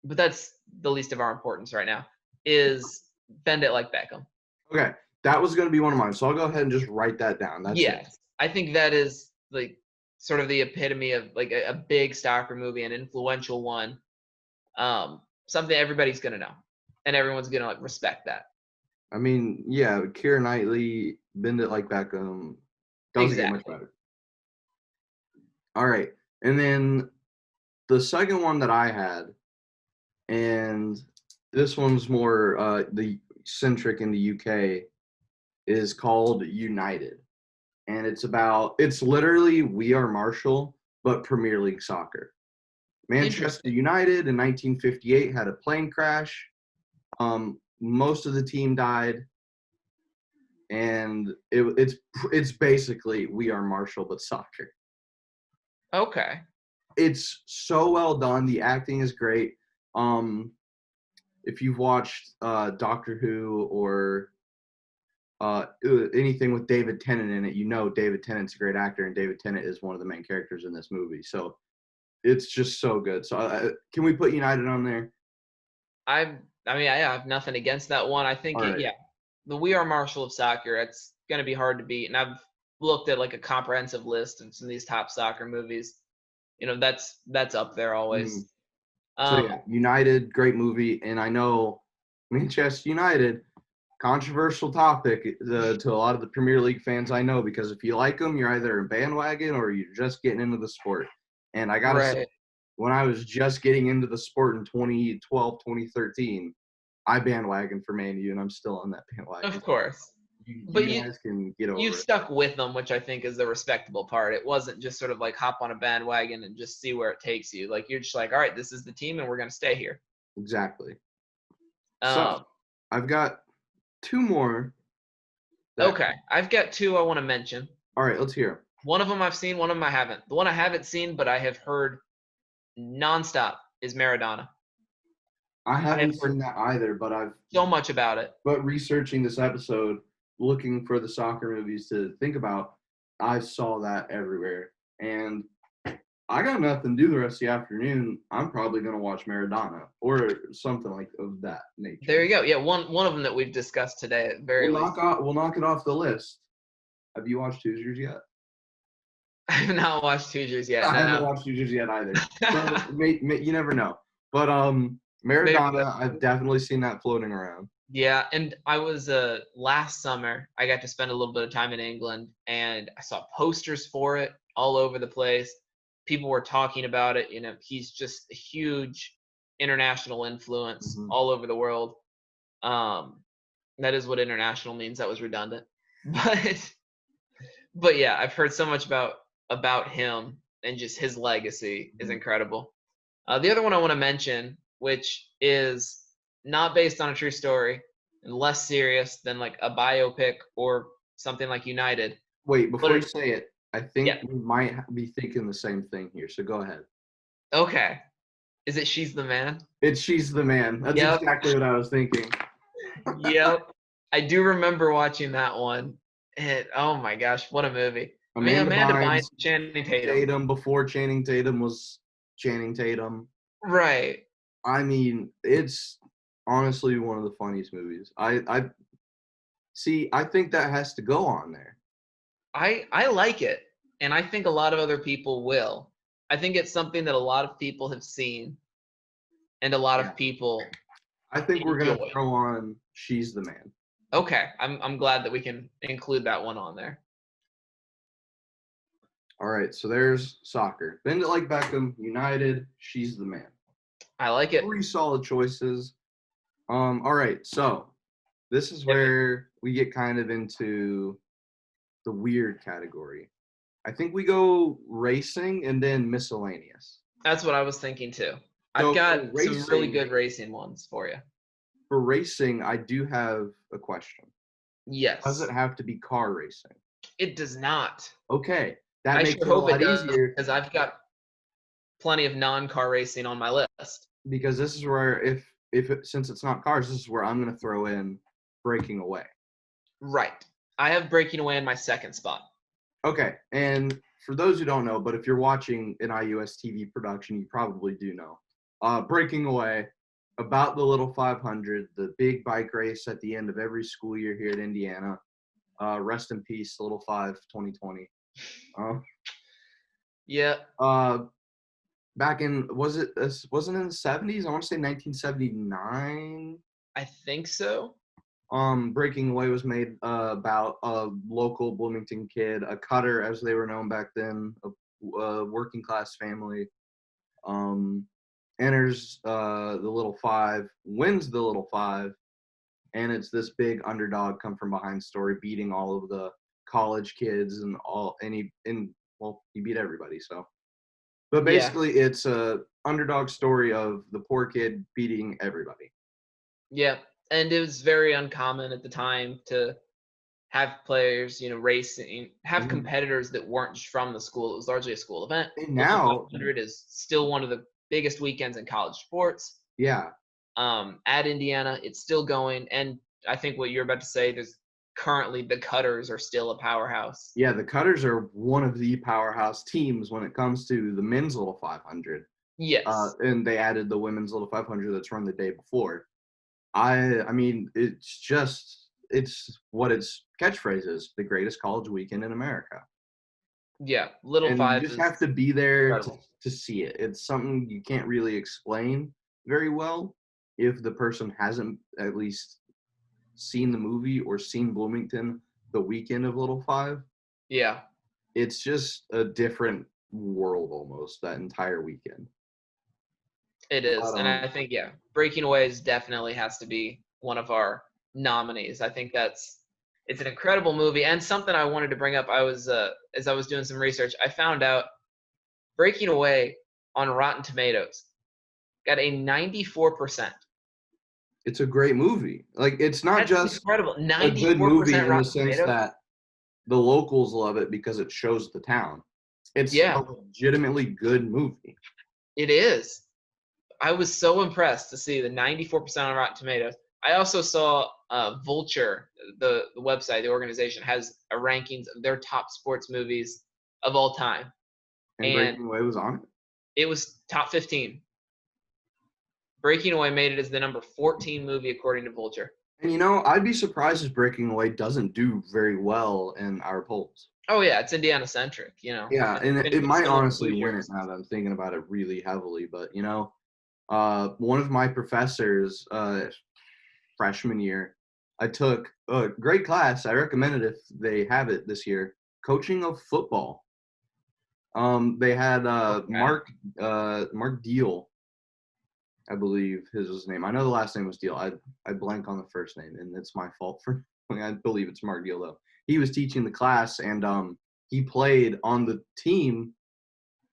[SPEAKER 2] But that's the least of our importance right now, is Bend It Like Beckham.
[SPEAKER 1] Okay, that was going to be one of mine, so I'll go ahead and just write that down. That's it.
[SPEAKER 2] Yes. I think that is like sort of the epitome of like a big soccer movie, an influential one. Something everybody's gonna know, and everyone's gonna like respect that.
[SPEAKER 1] I mean, yeah, Keira Knightley, Bend It Like Beckham, doesn't get much
[SPEAKER 2] Exactly.
[SPEAKER 1] better. All right, and then the second one that I had, and this one's more the centric in the UK, is called United, and it's literally We Are Marshall, but Premier League soccer. Manchester
[SPEAKER 2] Interesting.
[SPEAKER 1] United in 1958 had a plane crash. Most of the team died, and it's basically We Are Marshall but soccer.
[SPEAKER 2] Okay.
[SPEAKER 1] It's so well done. The acting is great. If you've watched Doctor Who or anything with David Tennant in it, you know David Tennant's a great actor, and David Tennant is one of the main characters in this movie. So it's just so good. So can we put United on there?
[SPEAKER 2] I have nothing against that one. I think
[SPEAKER 1] All right.
[SPEAKER 2] yeah, the We Are Marshall of soccer. It's gonna be hard to beat, and I've looked at like a comprehensive list of some of these top soccer movies. That's up there
[SPEAKER 1] Mhm.
[SPEAKER 2] always.
[SPEAKER 1] So yeah,
[SPEAKER 2] Um,
[SPEAKER 1] United, great movie, and I know Manchester United, controversial topic to a lot of the Premier League fans I know, because if you like them, you're either a bandwagon or you're just getting into the sport. And I gotta say,
[SPEAKER 2] right.
[SPEAKER 1] when I was just getting into the sport in 2012, 2013, I bandwagon for Man U, and I'm still on that bandwagon.
[SPEAKER 2] Of course.
[SPEAKER 1] You,
[SPEAKER 2] But
[SPEAKER 1] you guys can get
[SPEAKER 2] you
[SPEAKER 1] over it.
[SPEAKER 2] stuck with them, which I think is the respectable part. It wasn't just sort of like hop on a bandwagon and just see where it takes you. Like you're just like, all right, this is the team, and we're gonna stay here.
[SPEAKER 1] Exactly. So
[SPEAKER 2] Um,
[SPEAKER 1] I've got two more.
[SPEAKER 2] okay, I've got two I want to mention.
[SPEAKER 1] All right, let's hear 'em.
[SPEAKER 2] One of them I've seen, one of them I haven't. The one I haven't seen, but I have heard nonstop is Maradona.
[SPEAKER 1] I haven't
[SPEAKER 2] heard
[SPEAKER 1] seen that either, but
[SPEAKER 2] so much about it.
[SPEAKER 1] but researching this episode, looking for the soccer movies to think about, I saw that everywhere. And I got nothing to do the rest of the afternoon. I'm probably gonna watch Maradona or something like of that nature.
[SPEAKER 2] There you go. Yeah, one of them that we've discussed today at very least.
[SPEAKER 1] We'll knock it off the list. Have you watched Hoosiers yet?
[SPEAKER 2] I have not watched Hoosiers yet.
[SPEAKER 1] I
[SPEAKER 2] No,
[SPEAKER 1] haven't
[SPEAKER 2] no.
[SPEAKER 1] watched Hoosiers yet either. So, you never know. But Maradona, I've definitely seen that floating around.
[SPEAKER 2] Yeah, and I was last summer, I got to spend a little bit of time in England, and I saw posters for it all over the place. People were talking about it. You know, he's just a huge international influence all over the world. That is what international means. That was redundant. But yeah, I've heard so much about him, and just his legacy is incredible. The other one I want to mention, which is not based on a true story and less serious than like a biopic or something like United.
[SPEAKER 1] Wait, before you say it, I think
[SPEAKER 2] Yeah.
[SPEAKER 1] we might be thinking the same thing here. So go ahead.
[SPEAKER 2] Okay. Is it She's the Man?
[SPEAKER 1] It's She's the Man. That's
[SPEAKER 2] Yep.
[SPEAKER 1] exactly what I was thinking.
[SPEAKER 2] Yep. I do remember watching that one. And oh my gosh, what a movie. Amanda Bynes, Channing
[SPEAKER 1] Tatum before Channing Tatum was Channing Tatum.
[SPEAKER 2] Right.
[SPEAKER 1] I mean, it's honestly one of the funniest movies. I think that has to go on there.
[SPEAKER 2] I like it, and I think a lot of other people will. I think it's something that a lot of people have seen, and a lot of people.
[SPEAKER 1] I think we're gonna throw on She's the Man.
[SPEAKER 2] Okay, I'm glad that we can include that one on there.
[SPEAKER 1] All right, so there's soccer. Bend It Like Beckham, United, She's the Man.
[SPEAKER 2] I like it.
[SPEAKER 1] 3 solid choices. All right, so this is where we get kind of into the weird category. I think we go racing and then miscellaneous.
[SPEAKER 2] That's what I was thinking too.
[SPEAKER 1] So
[SPEAKER 2] I've got some really good racing ones for you.
[SPEAKER 1] For racing, I do have a question.
[SPEAKER 2] Yes.
[SPEAKER 1] Does it have to be car racing?
[SPEAKER 2] It does not.
[SPEAKER 1] Okay, that makes it a lot easier.
[SPEAKER 2] Because I've got plenty of non-car racing on my list.
[SPEAKER 1] Because this is where, since it's not cars, this is where I'm going to throw in Breaking Away.
[SPEAKER 2] Right. I have Breaking Away in my second spot.
[SPEAKER 1] Okay, and for those who don't know, but if you're watching an IUS TV production, you probably do know. Breaking Away, about the Little 500, the big bike race at the end of every school year here at Indiana. Rest in peace, Little 5 2020.
[SPEAKER 2] Yeah.
[SPEAKER 1] Back in, wasn't it in the 70s? I want to say 1979.
[SPEAKER 2] I think so.
[SPEAKER 1] Breaking Away was made about a local Bloomington kid, a cutter as they were known back then, a working class family. Enters the Little 5, wins the Little 5, and it's this big underdog come from behind story, beating all of the college kids he beat everybody. So, but basically, it's a underdog story of the poor kid beating everybody.
[SPEAKER 2] Yeah. And it was very uncommon at the time to have players, racing, have competitors that weren't just from the school. It was largely a school event.
[SPEAKER 1] And now,
[SPEAKER 2] 500 is still one of the biggest weekends in college sports.
[SPEAKER 1] Yeah.
[SPEAKER 2] At Indiana, it's still going. And I think what you're about to say, there's currently the Cutters are still a powerhouse.
[SPEAKER 1] Yeah, the Cutters are one of the powerhouse teams when it comes to the men's Little 500.
[SPEAKER 2] Yes.
[SPEAKER 1] And they added the women's Little 500 that's run the day before. I mean, it's what its catchphrase is: the greatest college weekend in America.
[SPEAKER 2] Yeah, Little 5.
[SPEAKER 1] You just have to be there to see it. It's something you can't really explain very well if the person hasn't at least seen the movie or seen Bloomington the weekend of Little 5.
[SPEAKER 2] Yeah.
[SPEAKER 1] It's just a different world almost that entire weekend.
[SPEAKER 2] It is,
[SPEAKER 1] But
[SPEAKER 2] and I think Breaking Away is definitely has to be one of our nominees. I think it's an incredible movie and something I wanted to bring up. I was as I was doing some research, I found out Breaking Away on Rotten Tomatoes got a 94%.
[SPEAKER 1] it's a great movie. Like, it's not
[SPEAKER 2] That's
[SPEAKER 1] just
[SPEAKER 2] incredible.
[SPEAKER 1] a good movie
[SPEAKER 2] 94%
[SPEAKER 1] in the
[SPEAKER 2] Rotten
[SPEAKER 1] sense
[SPEAKER 2] Tomatoes.
[SPEAKER 1] that the locals love it because it shows the town. It's a
[SPEAKER 2] Yeah,
[SPEAKER 1] legitimately good movie.
[SPEAKER 2] it is. I was so impressed to see the 94% on Rotten Tomatoes. I also saw Vulture, the website, the organization, has a rankings of their top sports movies of all time,
[SPEAKER 1] And
[SPEAKER 2] and
[SPEAKER 1] Breaking Away was on it.
[SPEAKER 2] it was top 15. Breaking Away made it as the number 14 movie according to Vulture.
[SPEAKER 1] And I'd be surprised if Breaking Away doesn't do very well in our polls.
[SPEAKER 2] Oh yeah, it's Indiana centric, you know.
[SPEAKER 1] Yeah, and it
[SPEAKER 2] It's
[SPEAKER 1] might
[SPEAKER 2] similar to
[SPEAKER 1] honestly win it
[SPEAKER 2] Hoosiers.
[SPEAKER 1] now that I'm thinking about it really heavily. But one of my professors, freshman year, I took a great class. I recommend it if they have it this year. Coaching of football. They had
[SPEAKER 2] Okay.
[SPEAKER 1] Mark Deal, I believe his name. I know the last name was Deal. I blank on the first name, and it's my fault for. I believe it's Mark Deal though. He was teaching the class, and he played on the team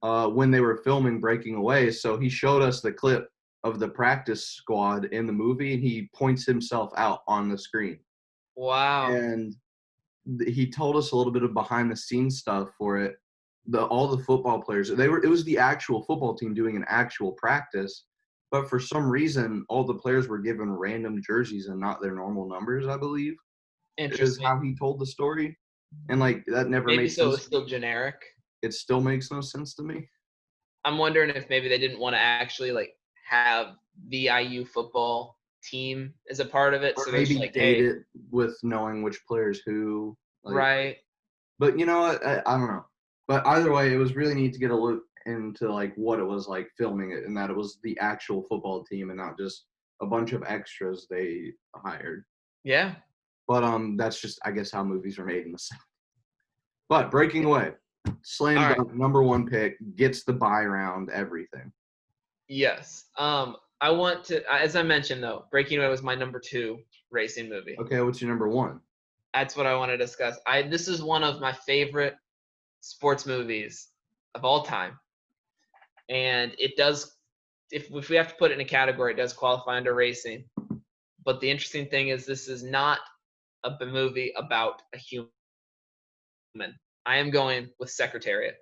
[SPEAKER 1] when they were filming Breaking Away. So he showed us the clip of the practice squad in the movie, and he points himself out on the screen.
[SPEAKER 2] Wow.
[SPEAKER 1] And he told us a little bit of behind the scenes stuff for it. All the football players, it was the actual football team doing an actual practice, but for some reason all the players were given random jerseys and not their normal numbers, I believe, is
[SPEAKER 2] Interesting.
[SPEAKER 1] how he told the story. And like that never
[SPEAKER 2] Maybe
[SPEAKER 1] made
[SPEAKER 2] so it
[SPEAKER 1] sense
[SPEAKER 2] was
[SPEAKER 1] to
[SPEAKER 2] still
[SPEAKER 1] me.
[SPEAKER 2] generic.
[SPEAKER 1] It still makes no sense to me.
[SPEAKER 2] I'm wondering if maybe they didn't want to actually like have the IU football team as a part of it.
[SPEAKER 1] Or
[SPEAKER 2] So they're just
[SPEAKER 1] maybe
[SPEAKER 2] like,
[SPEAKER 1] date
[SPEAKER 2] hey,
[SPEAKER 1] it with knowing which players who, like,
[SPEAKER 2] right.
[SPEAKER 1] but you know what, I don't know. But either way, it was really neat to get a look into like what it was like filming it, and that it was the actual football team and not just a bunch of extras they hired.
[SPEAKER 2] Yeah.
[SPEAKER 1] But that's just, I guess, how movies are made in the South. But Breaking Away, slam
[SPEAKER 2] All right.
[SPEAKER 1] dunk, number one pick, gets the buy round, everything.
[SPEAKER 2] Yes. I want to, as I mentioned though, Breaking Away was my number 2 racing movie.
[SPEAKER 1] Okay, what's your number one?
[SPEAKER 2] That's what I want to discuss. This is one of my favorite sports movies of all time, and it does. If we have to put it in a category, it does qualify under racing. But the interesting thing is, this is not a movie about a human. I am going with Secretariat.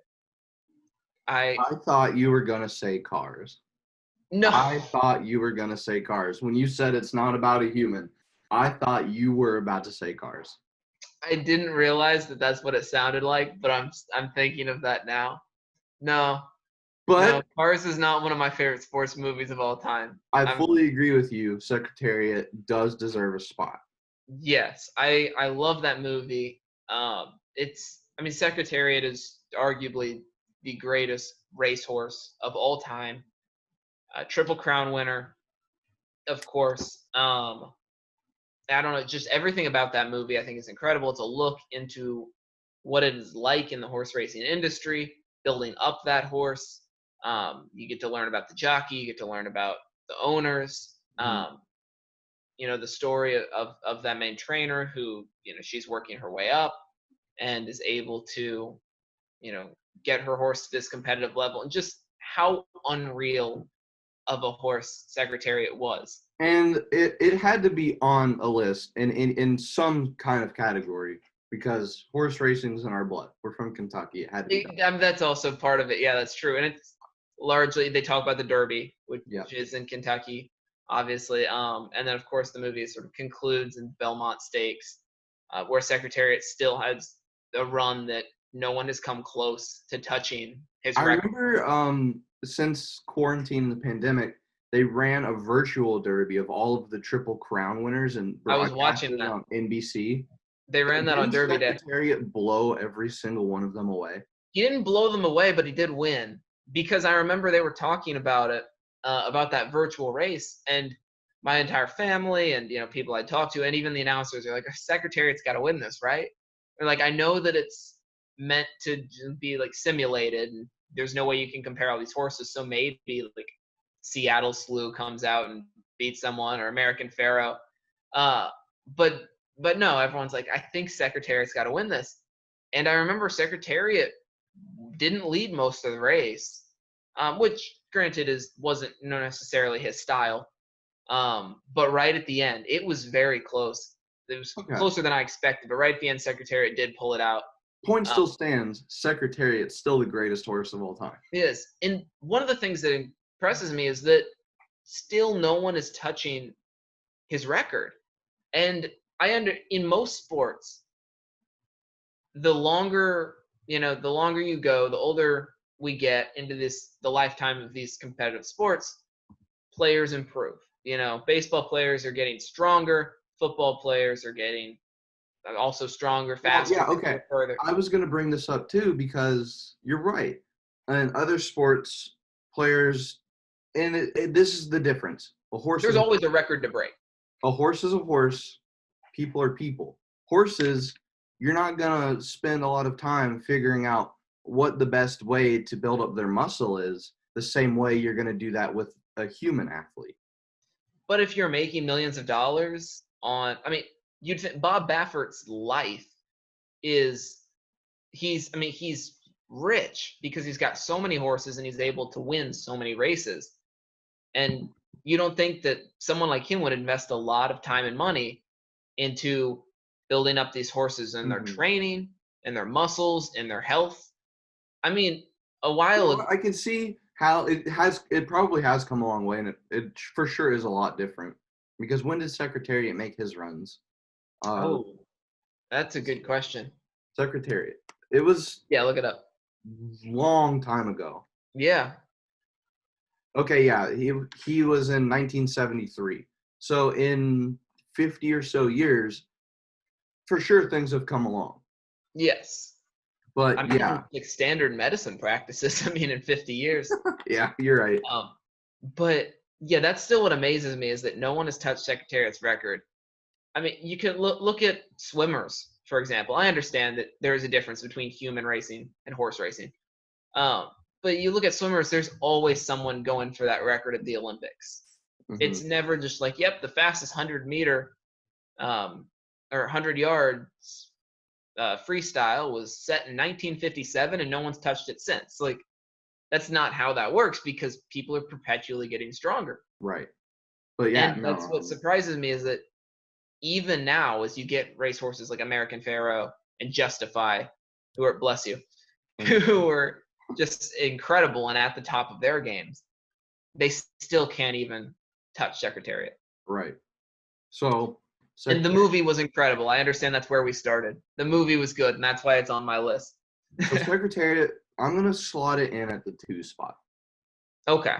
[SPEAKER 2] I
[SPEAKER 1] I thought you were gonna say Cars.
[SPEAKER 2] no,
[SPEAKER 1] I thought you were gonna say Cars. When you said it's not about a human, I thought you were about to say Cars.
[SPEAKER 2] I didn't realize that that's what it sounded like, but I'm thinking of that now. No, no,
[SPEAKER 1] But
[SPEAKER 2] Cars is not one of my favorite sports movies of all time.
[SPEAKER 1] I
[SPEAKER 2] I'm
[SPEAKER 1] fully agree with you. Secretariat does deserve a spot.
[SPEAKER 2] Yes, I love that movie. I mean, Secretariat is arguably the greatest racehorse of all time. Triple Crown winner, of course. I don't know, just everything about that movie I think is incredible. It's a look into what it is like in the horse racing industry, building up that horse. You get to learn about the jockey, you get to learn about the owners.
[SPEAKER 1] Mhm.
[SPEAKER 2] The story of that main trainer who, she's working her way up and is able to, you know, get her horse to this competitive level, and just how unreal of a horse Secretariat was.
[SPEAKER 1] And it had to be on a list in some kind of category because horse racing's in our blood. We're from Kentucky. It had to be done.
[SPEAKER 2] That's also part of it. Yeah, that's true. And it's largely, they talk about the Derby, which
[SPEAKER 1] Yeah.
[SPEAKER 2] is in Kentucky, obviously. And then, of course, the movie sort of concludes in Belmont Stakes, where Secretariat still has a run that no one has come close to touching his
[SPEAKER 1] I
[SPEAKER 2] record.
[SPEAKER 1] remember since quarantine and the pandemic, they ran a virtual derby of all of the Triple Crown winners and
[SPEAKER 2] I was watching
[SPEAKER 1] broadcasted it
[SPEAKER 2] that.
[SPEAKER 1] on NBC.
[SPEAKER 2] They ran
[SPEAKER 1] And
[SPEAKER 2] that on
[SPEAKER 1] didn't
[SPEAKER 2] Derby Day.
[SPEAKER 1] Secretariat blow every single one of them away?
[SPEAKER 2] He didn't blow them away, but he did win, because I remember they were talking about it, about that virtual race, and my entire family and people I talked to, and even the announcers are like, "Secretariat's got to win this, right?" They're like, "I know that it's meant to be like simulated, and there's no way you can compare all these horses, so maybe like Seattle Slew comes out and beats someone, or American Pharaoh. Uh, but but no, everyone's like, I think Secretariat's got to win this. And I remember Secretariat didn't lead most of the race, which granted wasn't necessarily his style. But right at the end, it was very close. It was
[SPEAKER 1] Okay.
[SPEAKER 2] closer than I expected, but right at the end, Secretariat did pull it out.
[SPEAKER 1] Point still stands. Secretariat's still the greatest horse of all time.
[SPEAKER 2] Yes, and one of the things that impresses me is that still no one is touching his record. And in most sports, the longer you go, the older we get into the lifetime of these competitive sports, players improve. Baseball players are getting stronger, football players are getting also stronger, faster.
[SPEAKER 1] Yeah, okay.
[SPEAKER 2] Further.
[SPEAKER 1] I was going to bring this up too because you're right. In other sports, players, and this is the difference.
[SPEAKER 2] There's always a record to break.
[SPEAKER 1] A horse is a horse. People are people. Horses, you're not going to spend a lot of time figuring out what the best way to build up their muscle is, the same way you're going to do that with a human athlete.
[SPEAKER 2] But if you're making millions of dollars you'd think Bob Baffert's life he's rich because he's got so many horses and he's able to win so many races. And you don't think that someone like him would invest a lot of time and money into building up these horses and their training and their muscles and their health? I mean,
[SPEAKER 1] I can see how it probably has come a long way, and it for sure is a lot different. Because when did Secretariat make his runs?
[SPEAKER 2] That's a good question.
[SPEAKER 1] Secretariat. It was
[SPEAKER 2] look it up.
[SPEAKER 1] Long time ago.
[SPEAKER 2] Yeah.
[SPEAKER 1] Okay, yeah. He was in 1973. So in 50 or so years, for sure things have come along.
[SPEAKER 2] Yes.
[SPEAKER 1] But
[SPEAKER 2] like standard medicine practices, in 50 years.
[SPEAKER 1] Yeah, you're right.
[SPEAKER 2] But yeah, that's still what amazes me is that no one has touched Secretariat's record. You can look at swimmers, for example. I understand that there is a difference between human racing and horse racing. But you look at swimmers, there's always someone going for that record at the Olympics. Mm-hmm. It's never just like, yep, the fastest 100-meter or 100 yards freestyle was set in 1957 and no one's touched it since. Like, that's not how that works because people are perpetually getting stronger.
[SPEAKER 1] Right. But yeah,
[SPEAKER 2] and that's what surprises me is that even now, as you get racehorses like American Pharaoh and Justify, who are, bless you, who are just incredible and at the top of their games, they still can't even touch Secretariat.
[SPEAKER 1] Right. So
[SPEAKER 2] and the movie was incredible. I understand that's where we started. The movie was good, and that's why it's on my list.
[SPEAKER 1] So Secretariat, I'm going to slot it in at the 2 spot.
[SPEAKER 2] Okay.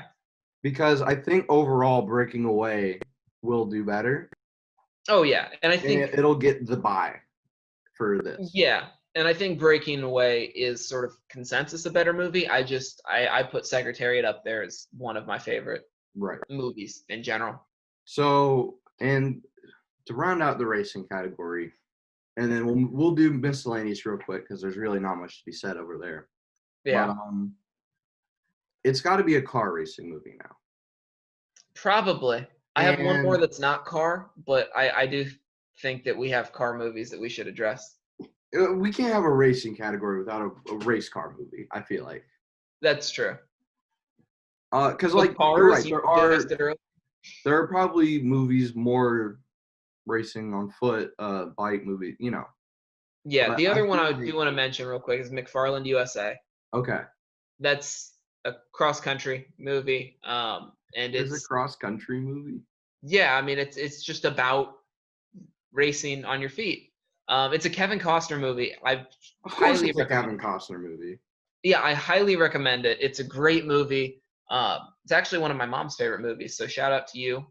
[SPEAKER 1] Because I think overall Breaking Away will do better.
[SPEAKER 2] Oh, yeah. And I think
[SPEAKER 1] it'll get the bye for this.
[SPEAKER 2] Yeah. And I think Breaking Away is sort of consensus a better movie. I put Secretariat up there as one of my favorite movies in general.
[SPEAKER 1] So, and to round out the racing category, and then we'll do miscellaneous real quick because there's really not much to be said over there.
[SPEAKER 2] Yeah.
[SPEAKER 1] But, it's got to be a car racing movie now.
[SPEAKER 2] Probably. I have one more that's not car, but I do think that we have car movies that we should address.
[SPEAKER 1] We can't have a racing category without a race car movie, I feel like.
[SPEAKER 2] That's true.
[SPEAKER 1] Because, like,
[SPEAKER 2] cars,
[SPEAKER 1] you're right, there are probably movies more racing on foot, bike movie,
[SPEAKER 2] Yeah, but the other one I do want to mention real quick is McFarland USA.
[SPEAKER 1] Okay.
[SPEAKER 2] That's a cross-country movie. And it's
[SPEAKER 1] a cross-country movie?
[SPEAKER 2] Yeah, it's just about racing on your feet. It's a Kevin Costner movie.
[SPEAKER 1] Of course it's a Kevin Costner movie.
[SPEAKER 2] Yeah, I highly recommend it. It's a great movie. It's actually one of my mom's favorite movies, so shout out to you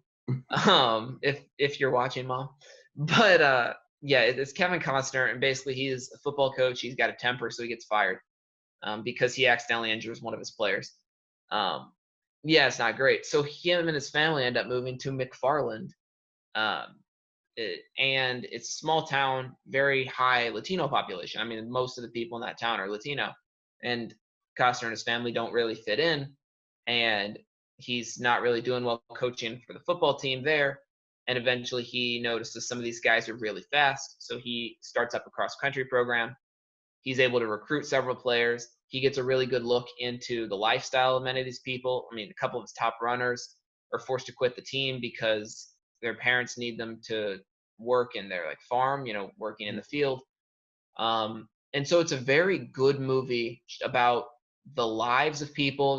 [SPEAKER 2] if you're watching, Mom. But yeah, it's Kevin Costner, and basically he's a football coach. He's got a temper, so he gets fired because he accidentally injures one of his players. Yeah, it's not great. So him and his family end up moving to McFarland. And it's a small town, very high Latino population. Most of the people in that town are Latino. And Costner and his family don't really fit in. And he's not really doing well coaching for the football team there. And eventually he notices some of these guys are really fast. So he starts up a cross country program. He's able to recruit several players. He gets a really good look into the lifestyle of many of these people. I mean, a couple of his top runners are forced to quit the team because their parents need them to work in their like farm, working in the field. And so it's a very good movie about the lives of people,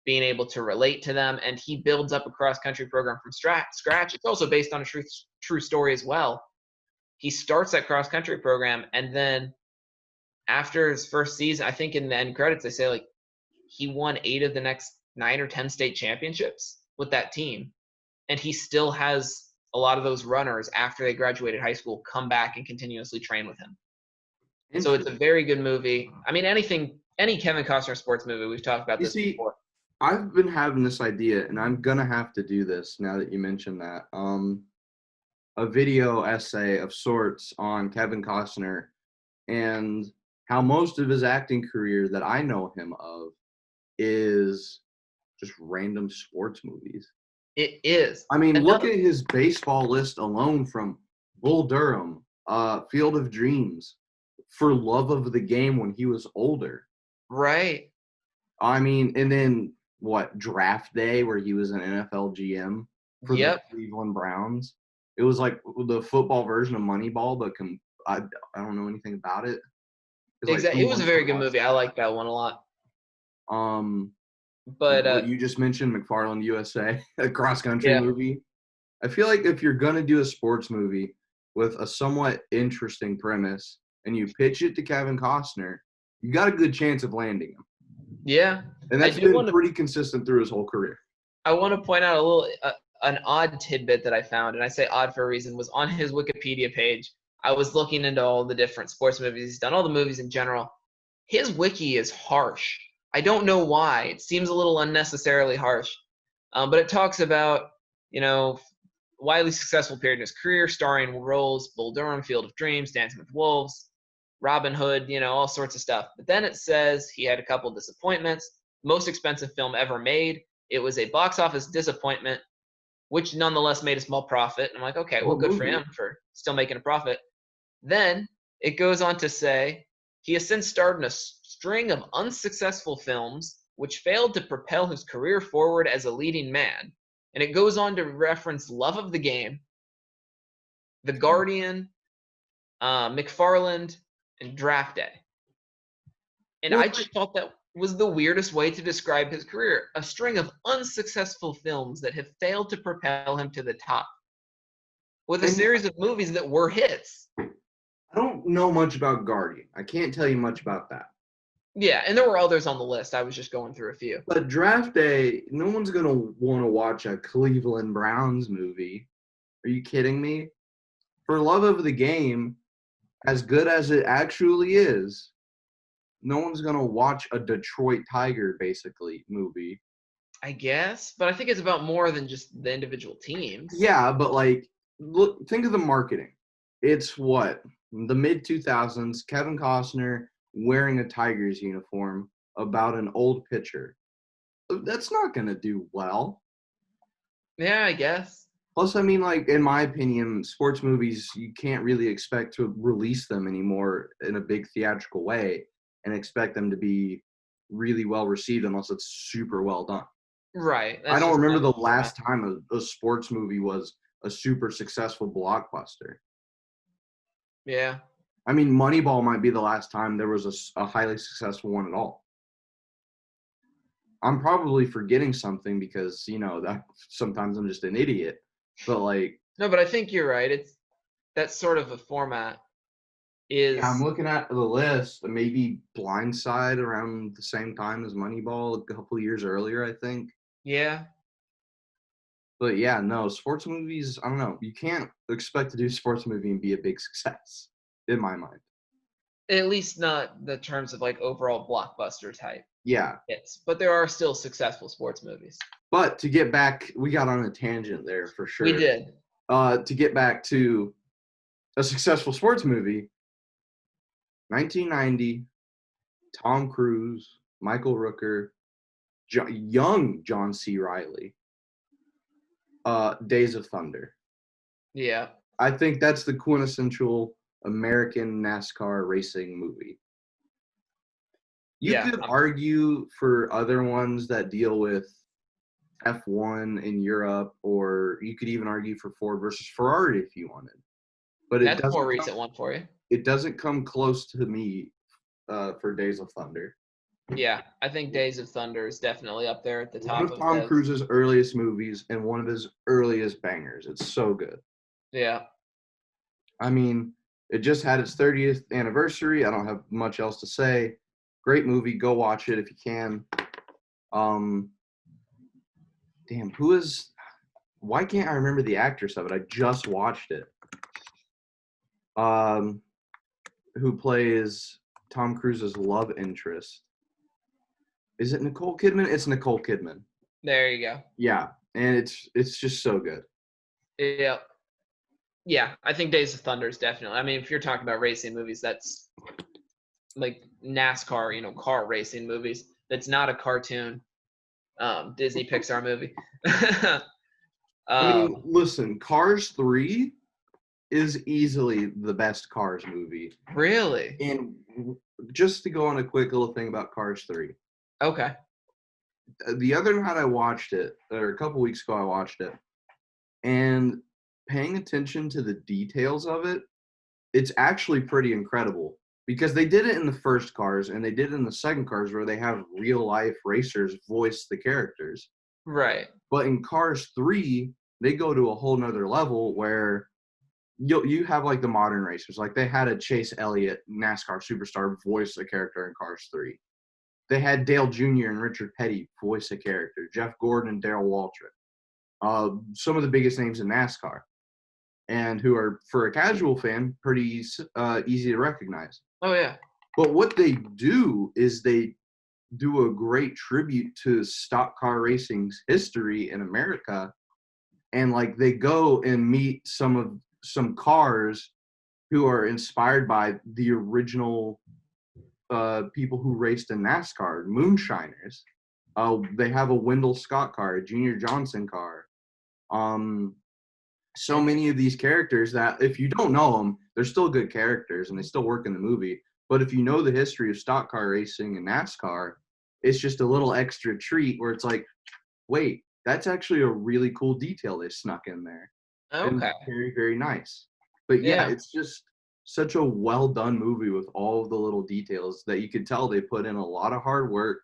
[SPEAKER 2] being able to relate to them. And he builds up a cross country program from scratch. It's also based on a true story as well. He starts that cross country program, and then after his first season, I think in the end credits, they say like he won 8 of the next 9 or 10 state championships with that team. And he still has a lot of those runners after they graduated high school come back and continuously train with him. So it's a very good movie. I mean, any Kevin Costner sports movie, we've talked about this before.
[SPEAKER 1] I've been having this idea, and I'm gonna have to do this now that you mentioned that. A video essay of sorts on Kevin Costner and how most of his acting career that I know him of is just random sports movies.
[SPEAKER 2] It is.
[SPEAKER 1] I mean, look at his baseball list alone, from Bull Durham, Field of Dreams, For Love of the Game when he was older.
[SPEAKER 2] Right.
[SPEAKER 1] I mean, and then Draft Day, where he was an NFL GM for the Cleveland Browns. It was like the football version of Moneyball, but I don't know anything about it.
[SPEAKER 2] Exactly. It was a very good movie. I like that one a lot.
[SPEAKER 1] But what you just mentioned, McFarland USA, a cross-country movie. I feel like if you're going to do a sports movie with a somewhat interesting premise and you pitch it to Kevin Costner, you got a good chance of landing him.
[SPEAKER 2] Yeah.
[SPEAKER 1] And that's been pretty consistent through his whole career.
[SPEAKER 2] I want to point out an odd tidbit that I found, and I say odd for a reason, was on his Wikipedia page. I was looking into all the different sports movies he's done, all the movies in general. His wiki is harsh. I don't know why. It seems a little unnecessarily harsh. But it talks about, widely successful period in his career, starring roles, Bull Durham, Field of Dreams, Dancing with Wolves, Robin Hood, all sorts of stuff. But then it says he had a couple disappointments. Most expensive film ever made. It was a box office disappointment, which nonetheless made a small profit. And I'm like, okay, well, good for him for still making a profit. Then it goes on to say he has since starred in a string of unsuccessful films which failed to propel his career forward as a leading man. And it goes on to reference Love of the Game, The Guardian, McFarland, and Draft Day. And I just thought that was the weirdest way to describe his career. A string of unsuccessful films that have failed to propel him to the top, with a series of movies that were hits.
[SPEAKER 1] I don't know much about Guardian. I can't tell you much about that.
[SPEAKER 2] Yeah, and there were others on the list. I was just going through a few.
[SPEAKER 1] But Draft Day, no one's going to want to watch a Cleveland Browns movie. Are you kidding me? For Love of the Game, as good as it actually is, no one's going to watch a Detroit Tiger, basically, movie.
[SPEAKER 2] I guess, but I think it's about more than just the individual teams.
[SPEAKER 1] Yeah, but look, think of the marketing. It's the mid-2000s, Kevin Costner wearing a Tigers uniform about an old pitcher. That's not going to do well.
[SPEAKER 2] Yeah, I guess.
[SPEAKER 1] Plus, I mean, in my opinion, sports movies, you can't really expect to release them anymore in a big theatrical way and expect them to be really well received unless it's super well done.
[SPEAKER 2] Right.
[SPEAKER 1] I don't remember the last time a sports movie was a super successful blockbuster.
[SPEAKER 2] Yeah.
[SPEAKER 1] I mean, Moneyball might be the last time there was a highly successful one at all. I'm probably forgetting something because, that sometimes I'm just an idiot. But
[SPEAKER 2] no, but I think you're right. That sort of a format is.
[SPEAKER 1] Yeah, I'm looking at the list. Maybe Blindside around the same time as Moneyball, a couple of years earlier, I think.
[SPEAKER 2] Yeah.
[SPEAKER 1] But yeah, no, sports movies, I don't know. You can't expect to do a sports movie and be a big success, in my mind.
[SPEAKER 2] At least not the terms of overall blockbuster type.
[SPEAKER 1] Yeah.
[SPEAKER 2] Hits. But there are still successful sports movies.
[SPEAKER 1] But to get back, we got on a tangent there for sure.
[SPEAKER 2] We did.
[SPEAKER 1] To get back to a successful sports movie, 1990, Tom Cruise, Michael Rooker, young John C. Riley. Days of Thunder.
[SPEAKER 2] Yeah.
[SPEAKER 1] I think that's the quintessential American NASCAR racing movie. You
[SPEAKER 2] Yeah.
[SPEAKER 1] could argue for other ones that deal with F1 in Europe, or you could even argue for Ford versus Ferrari if you wanted. But
[SPEAKER 2] That's a more recent one for you.
[SPEAKER 1] it doesn't come close to me for Days of Thunder.
[SPEAKER 2] Yeah, I think Days of Thunder is definitely up there at the
[SPEAKER 1] One
[SPEAKER 2] top
[SPEAKER 1] of
[SPEAKER 2] of
[SPEAKER 1] Tom
[SPEAKER 2] the.
[SPEAKER 1] Cruise's earliest movies and one of his earliest bangers. It's so good.
[SPEAKER 2] Yeah.
[SPEAKER 1] I mean, it just had its 30th anniversary. I don't have much else to say. Great movie. Go watch it if you can. Damn, why can't I remember the actress of it? I just watched it. Who plays Tom Cruise's love interest? Is it Nicole Kidman? It's Nicole Kidman.
[SPEAKER 2] There you go.
[SPEAKER 1] Yeah, and it's just so good.
[SPEAKER 2] Yeah. Yeah, I think Days of Thunder is definitely. I mean, if you're talking about racing movies, that's like NASCAR, car racing movies. That's not a cartoon Disney Pixar movie.
[SPEAKER 1] I mean, listen, Cars 3 is easily the best Cars movie.
[SPEAKER 2] Really?
[SPEAKER 1] And just to go on a quick little thing about Cars 3.
[SPEAKER 2] Okay.
[SPEAKER 1] The other night I watched it, or a couple weeks ago I watched it, and paying attention to the details of it, it's actually pretty incredible. Because they did it in the first Cars, and they did it in the second Cars where they have real-life racers voice the characters.
[SPEAKER 2] Right.
[SPEAKER 1] But in Cars 3, they go to a whole nother level where you have like the modern racers. Like they had a Chase Elliott NASCAR superstar voice a character in Cars 3. They had Dale Jr. and Richard Petty voice a character. Jeff Gordon and Darrell Waltrip. Some of the biggest names in NASCAR. And who are, for a casual fan, pretty easy to recognize.
[SPEAKER 2] Oh, yeah.
[SPEAKER 1] But what they do is they do a great tribute to stock car racing's history in America. And like they go and meet some cars who are inspired by the original people who raced in NASCAR, moonshiners. They have a Wendell Scott car, a Junior Johnson car. So many of these characters that if you don't know them, they're still good characters and they still work in the movie. But if you know the history of stock car racing and NASCAR, it's just a little extra treat where it's like, wait, that's actually a really cool detail they snuck in there.
[SPEAKER 2] Okay.
[SPEAKER 1] And very, very nice. But yeah, it's just such a well done movie with all of the little details that you could tell they put in a lot of hard work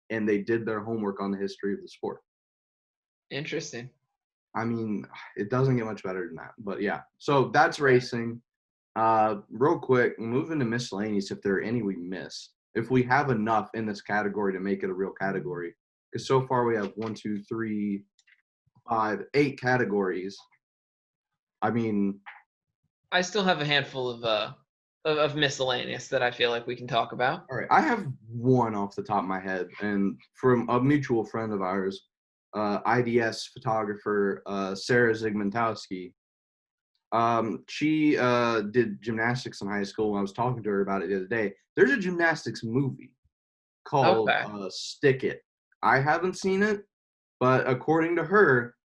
[SPEAKER 1] and they did their homework on the history of the sport.
[SPEAKER 2] Interesting.
[SPEAKER 1] I mean, it doesn't get much better than that. But yeah, so that's racing. Real quick, moving to miscellaneous, if there are any we missed. If we have enough in this category to make it a real category. Because so far we have 1, 2, 3, 5, 8 categories. I mean,
[SPEAKER 2] I still have a handful of miscellaneous that I feel like we can talk about.
[SPEAKER 1] All right, I have one off the top of my head, and from a mutual friend of ours, IDS photographer Sarah Zygmuntowski. She did gymnastics in high school, and I was talking to her about it the other day. There's a gymnastics movie called Stick It. I haven't seen it, but according to her,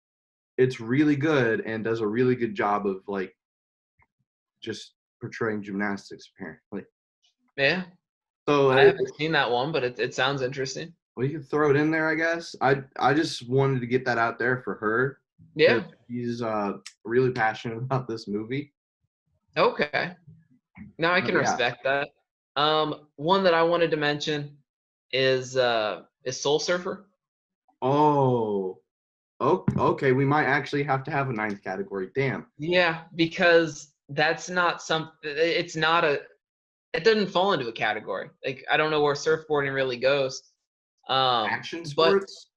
[SPEAKER 1] it's really good and does a really good job of like just portraying gymnastics apparently.
[SPEAKER 2] Yeah.
[SPEAKER 1] So
[SPEAKER 2] I haven't seen that one, but it sounds interesting.
[SPEAKER 1] Well, you can throw it in there, I guess. I just wanted to get that out there for her.
[SPEAKER 2] Yeah.
[SPEAKER 1] She's really passionate about this movie.
[SPEAKER 2] Okay. Now I can respect that. One that I wanted to mention is Soul Surfer.
[SPEAKER 1] Oh, okay. We might actually have to have a 9th category. Damn.
[SPEAKER 2] Yeah, because that's not it's not it doesn't fall into a category. Like I don't know where surfboarding really goes.
[SPEAKER 1] Action sports?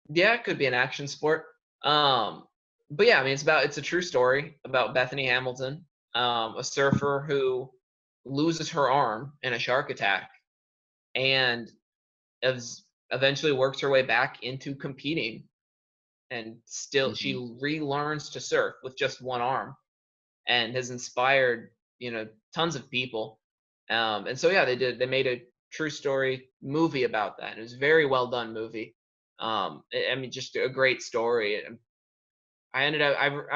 [SPEAKER 2] Yeah, it could be an action sport. But yeah, I mean it's a true story about Bethany Hamilton, a surfer who loses her arm in a shark attack and eventually works her way back into competing, and still she relearns to surf with just one arm and has inspired tons of people. And so yeah, they made a true story movie about that. And it was a very well done movie. I mean, just a great story. I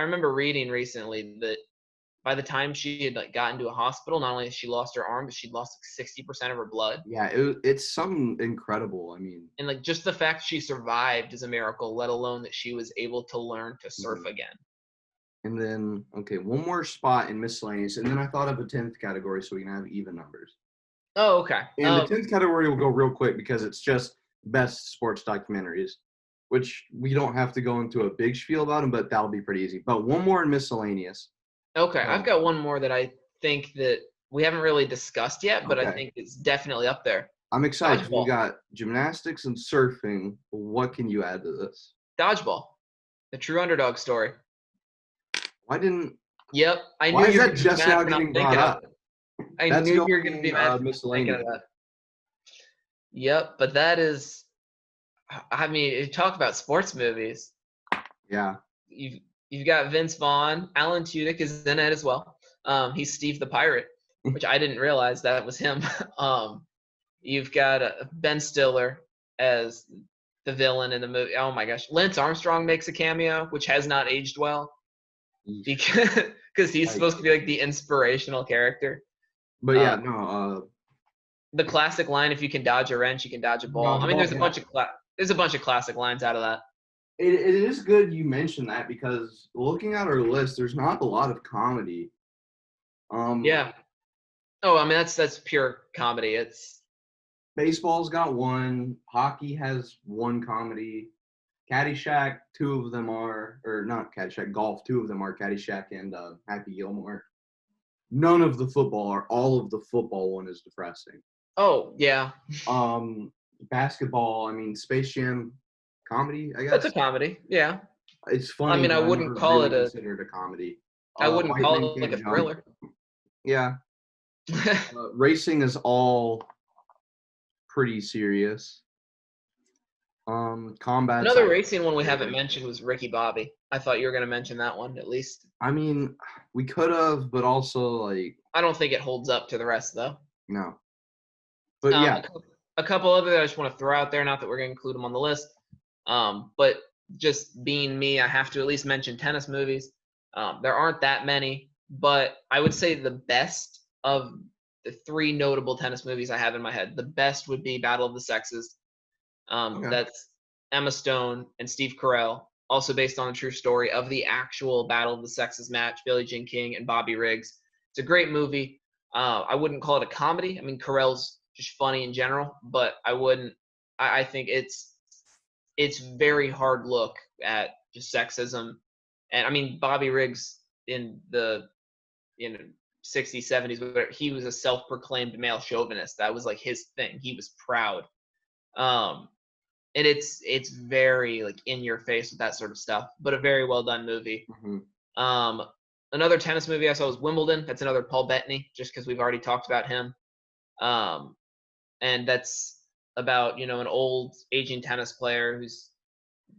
[SPEAKER 2] remember reading recently that by the time she had like gotten to a hospital, not only had she lost her arm, but she'd lost like 60% of her blood.
[SPEAKER 1] Yeah, it's something incredible. I mean,
[SPEAKER 2] And like just the fact she survived is a miracle, let alone that she was able to learn to surf
[SPEAKER 1] mhm.
[SPEAKER 2] again.
[SPEAKER 1] And then okay, one more spot in miscellaneous, and then I thought of a 10th category so we can have even numbers.
[SPEAKER 2] Oh, okay.
[SPEAKER 1] And the 10th category will go real quick because it's just best sports documentaries, which we don't have to go into a big spiel about them, but that'll be pretty easy. But one more in miscellaneous.
[SPEAKER 2] Okay, I've
[SPEAKER 1] Oh,
[SPEAKER 2] got one more that I think that we haven't really discussed yet, but I
[SPEAKER 1] okay.
[SPEAKER 2] think it's definitely up there.
[SPEAKER 1] I'm excited because we
[SPEAKER 2] Dodgeball.
[SPEAKER 1] got gymnastics and surfing. What can you add to this?
[SPEAKER 2] Dodgeball. The true underdog story.
[SPEAKER 1] Why didn't?
[SPEAKER 2] Yep, I knew
[SPEAKER 1] Why is
[SPEAKER 2] you were
[SPEAKER 1] that
[SPEAKER 2] gonna be
[SPEAKER 1] just
[SPEAKER 2] mad
[SPEAKER 1] now
[SPEAKER 2] for not
[SPEAKER 1] getting brought
[SPEAKER 2] thinking of
[SPEAKER 1] up?
[SPEAKER 2] it. I
[SPEAKER 1] That's
[SPEAKER 2] knew you were gonna be
[SPEAKER 1] going
[SPEAKER 2] mad for not thinking of
[SPEAKER 1] miscellaneous.
[SPEAKER 2] that. Yep, but that is, I mean, you talk about sports movies.
[SPEAKER 1] Yeah.
[SPEAKER 2] You've you've got Vince Vaughn, Alan Tudyk is in it as well. He's Steve the Pirate, which I didn't realize that was him. You've got Ben Stiller as the villain in the movie. Oh my gosh, Lance Armstrong makes a cameo, which has not aged well because he's
[SPEAKER 1] Like,
[SPEAKER 2] supposed to be like the inspirational character.
[SPEAKER 1] but yeah,
[SPEAKER 2] Uh,
[SPEAKER 1] no.
[SPEAKER 2] the classic line, "If you can dodge a wrench, you can dodge a ball." I mean, there's a
[SPEAKER 1] Yeah.
[SPEAKER 2] bunch of classic lines out of that.
[SPEAKER 1] It is good you mentioned that because looking at our list, there's not a lot of comedy.
[SPEAKER 2] Yeah. Oh, I mean that's pure comedy. It's
[SPEAKER 1] Baseball's got one. Hockey has one comedy. Caddyshack, two of them are, or not Caddyshack, golf, two of them are Caddyshack and Happy Gilmore. None of the football are. All of the football one is depressing.
[SPEAKER 2] oh yeah,
[SPEAKER 1] Um, Basketball, I mean, Space Jam, comedy, I
[SPEAKER 2] that's a
[SPEAKER 1] guess.
[SPEAKER 2] comedy. Yeah.
[SPEAKER 1] It's
[SPEAKER 2] I
[SPEAKER 1] funny,
[SPEAKER 2] mean,
[SPEAKER 1] but I never really considered a comedy.
[SPEAKER 2] I wouldn't
[SPEAKER 1] White Men
[SPEAKER 2] call it like
[SPEAKER 1] Can't
[SPEAKER 2] a
[SPEAKER 1] Jump.
[SPEAKER 2] thriller.
[SPEAKER 1] Yeah. Racing is all pretty serious. Combat's
[SPEAKER 2] Another racing one we
[SPEAKER 1] actually
[SPEAKER 2] haven't
[SPEAKER 1] very
[SPEAKER 2] mentioned
[SPEAKER 1] good.
[SPEAKER 2] was Ricky Bobby. I thought you were going to mention that one at least.
[SPEAKER 1] I mean, we could have, but also like
[SPEAKER 2] I don't think it holds up to the rest though.
[SPEAKER 1] no. But yeah,
[SPEAKER 2] A couple other that I just want to throw out there. Not that we're going to include them on the list, but just being me, I have to at least mention tennis movies. There aren't that many, but I would say the best of the three notable tennis movies I have in my head, the best would be Battle of the Sexes.
[SPEAKER 1] okay.
[SPEAKER 2] That's Emma Stone and Steve Carell, also based on a true story of the actual Battle of the Sexes match, Billie Jean King and Bobby Riggs. It's a great movie. I wouldn't call it a comedy. I mean, Carell's just funny in general, but I wouldn't. I think it's very hard look at just sexism, and I mean Bobby Riggs in the 60s, 70s, where he was a self-proclaimed male chauvinist. That was like his thing. He was proud. And it's very like in your face with that sort of stuff, but a very well done movie.
[SPEAKER 1] Mm-hmm.
[SPEAKER 2] Another tennis movie I saw was Wimbledon. That's another Paul Bettany, just because we've already talked about him. And that's about an old aging tennis player who's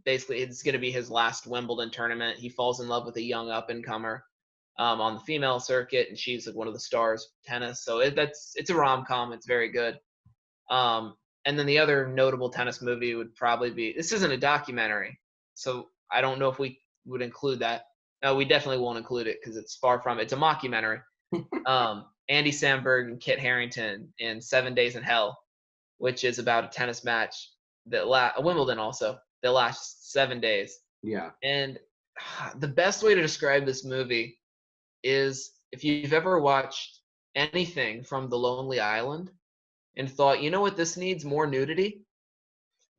[SPEAKER 2] basically it's going to be his last Wimbledon tournament. He falls in love with a young up and comer on the female circuit, and she's like one of the stars of tennis. So it's a rom-com. It's very good. And then the other notable tennis movie would probably be, this isn't a documentary, so I don't know if we would include that. No, we definitely won't include it because it's far from, it's a mockumentary. Andy Samberg and Kit Harington in 7 Days in Hell, which is about a tennis match that Wimbledon also, that lasts 7 days.
[SPEAKER 1] Yeah.
[SPEAKER 2] And the best way to describe this movie is if you've ever watched anything from The Lonely Island and thought, you know what, this needs more nudity.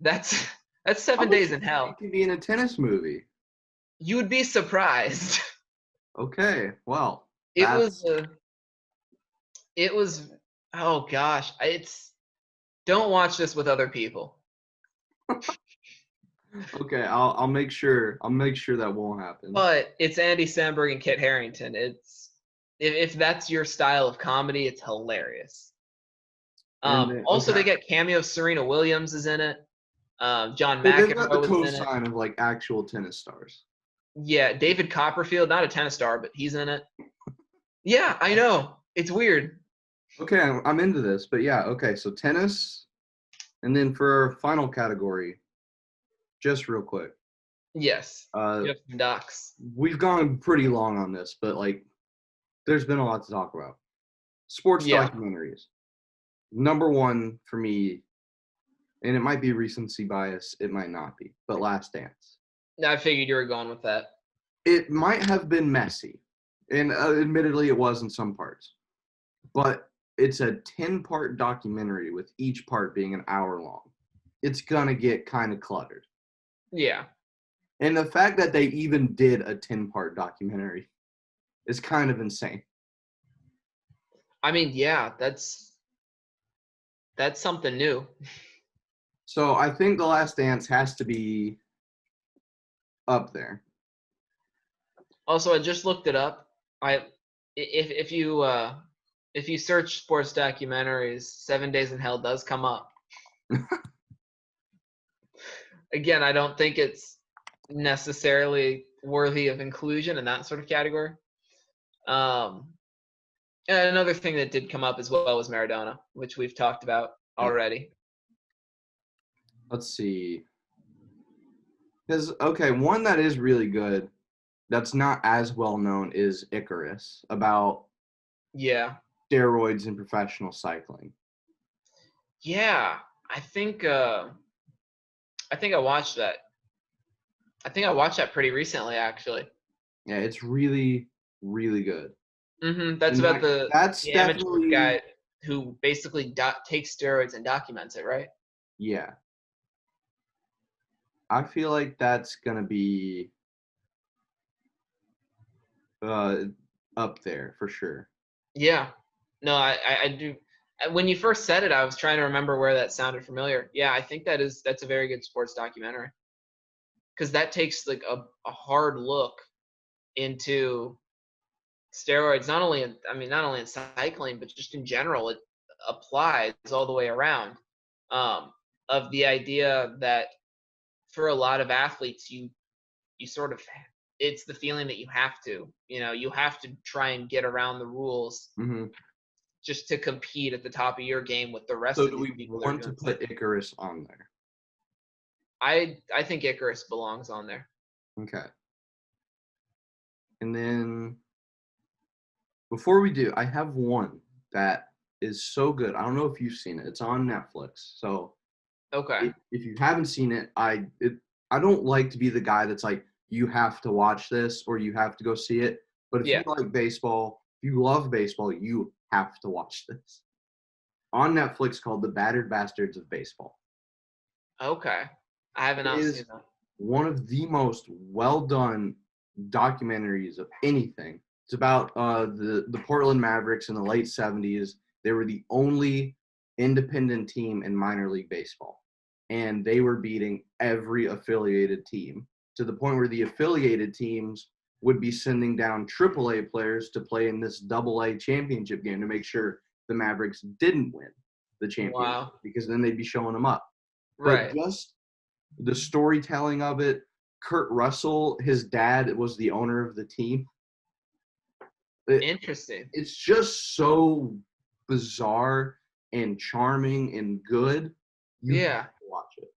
[SPEAKER 2] That's 7 Days in Hell.
[SPEAKER 1] It could be in a tennis movie.
[SPEAKER 2] You would be surprised.
[SPEAKER 1] Okay, well,
[SPEAKER 2] it was. Oh gosh, don't watch this with other people.
[SPEAKER 1] Okay, I'll make sure. I'll make sure that won't happen.
[SPEAKER 2] But it's Andy Samberg and Kit Harington. It's if that's your style of comedy, it's hilarious. Also, they get cameos. Serena Williams is in it. John McEnroe
[SPEAKER 1] they've got the
[SPEAKER 2] was in it.
[SPEAKER 1] cosign of like actual tennis stars.
[SPEAKER 2] Yeah, David Copperfield, not a tennis star, but he's in it. Yeah, I know. It's weird.
[SPEAKER 1] Okay, I'm into this, but yeah, okay. So tennis, and then for our final category, just real quick.
[SPEAKER 2] Yes.
[SPEAKER 1] Uh,
[SPEAKER 2] You have some docs.
[SPEAKER 1] we've gone pretty long on this, but like, there's been a lot to talk about. Sports
[SPEAKER 2] Yeah.
[SPEAKER 1] documentaries. Number one for me, and it might be recency bias, it might not be, but Last Dance.
[SPEAKER 2] I figured you were going with that.
[SPEAKER 1] It might have been messy, and admittedly, it was in some parts, but it's a 10-part documentary with each part being an hour long. It's gonna get kind of cluttered.
[SPEAKER 2] Yeah.
[SPEAKER 1] And the fact that they even did a 10-part documentary is kind of insane.
[SPEAKER 2] I mean, yeah, that's something new.
[SPEAKER 1] So I think The Last Dance has to be up there.
[SPEAKER 2] Also, I just looked it up. If if you search sports documentaries, 7 Days in Hell does come up. Again, I don't think it's necessarily worthy of inclusion in that sort of category. Um, and another thing that did come up as well was Maradona, which we've talked about already.
[SPEAKER 1] Let's see. Because, okay, one that is really good that's not as well known is Icarus, about
[SPEAKER 2] Yeah.
[SPEAKER 1] steroids in professional cycling.
[SPEAKER 2] Yeah. I think I watched that. I think I watched that pretty recently, actually.
[SPEAKER 1] Yeah, it's really, really good.
[SPEAKER 2] That's
[SPEAKER 1] And
[SPEAKER 2] about
[SPEAKER 1] that's
[SPEAKER 2] the amateur
[SPEAKER 1] definitely,
[SPEAKER 2] guy who basically takes steroids and documents it, right?
[SPEAKER 1] yeah. I feel like that's going to be uh, up there for sure.
[SPEAKER 2] Yeah. No, I do. When you first said it, I was trying to remember where that sounded familiar. Yeah, I think that's a very good sports documentary because that takes like a hard look into steroids, not only in cycling, but just in general. It applies all the way around. Um, of the idea that for a lot of athletes, you sort of it's the feeling that you have to try and get around the rules
[SPEAKER 1] Hmm.
[SPEAKER 2] just to compete at the top of your game with the rest
[SPEAKER 1] So
[SPEAKER 2] of
[SPEAKER 1] do
[SPEAKER 2] these
[SPEAKER 1] we
[SPEAKER 2] people that are
[SPEAKER 1] want to
[SPEAKER 2] doing
[SPEAKER 1] put Icarus on there?
[SPEAKER 2] I think Icarus belongs on there.
[SPEAKER 1] Okay. And then before we do, I have one that is so good. I don't know if you've seen it. It's on Netflix. So
[SPEAKER 2] Okay.
[SPEAKER 1] if you haven't seen it, I don't like to be the guy that's like you have to watch this or you have to go see it. But if you
[SPEAKER 2] Yeah.
[SPEAKER 1] like baseball, if you love baseball, you have to watch this. On Netflix called The Battered Bastards of Baseball.
[SPEAKER 2] Okay. I have
[SPEAKER 1] It
[SPEAKER 2] not seen
[SPEAKER 1] is
[SPEAKER 2] that.
[SPEAKER 1] one of the most well done documentaries of anything. It's about the Portland Mavericks in the late 70s. They were the only independent team in minor league baseball, and they were beating every affiliated team to the point where the affiliated teams would be sending down AAA players to play in this AA championship game to make sure the Mavericks didn't win the championship
[SPEAKER 2] Wow.
[SPEAKER 1] because then they'd be showing them up. But
[SPEAKER 2] Right.
[SPEAKER 1] just the storytelling of it. Kurt Russell, his dad was the owner of the team.
[SPEAKER 2] Interesting.
[SPEAKER 1] It's just so bizarre and charming and good. You have
[SPEAKER 2] Yeah.
[SPEAKER 1] to watch it.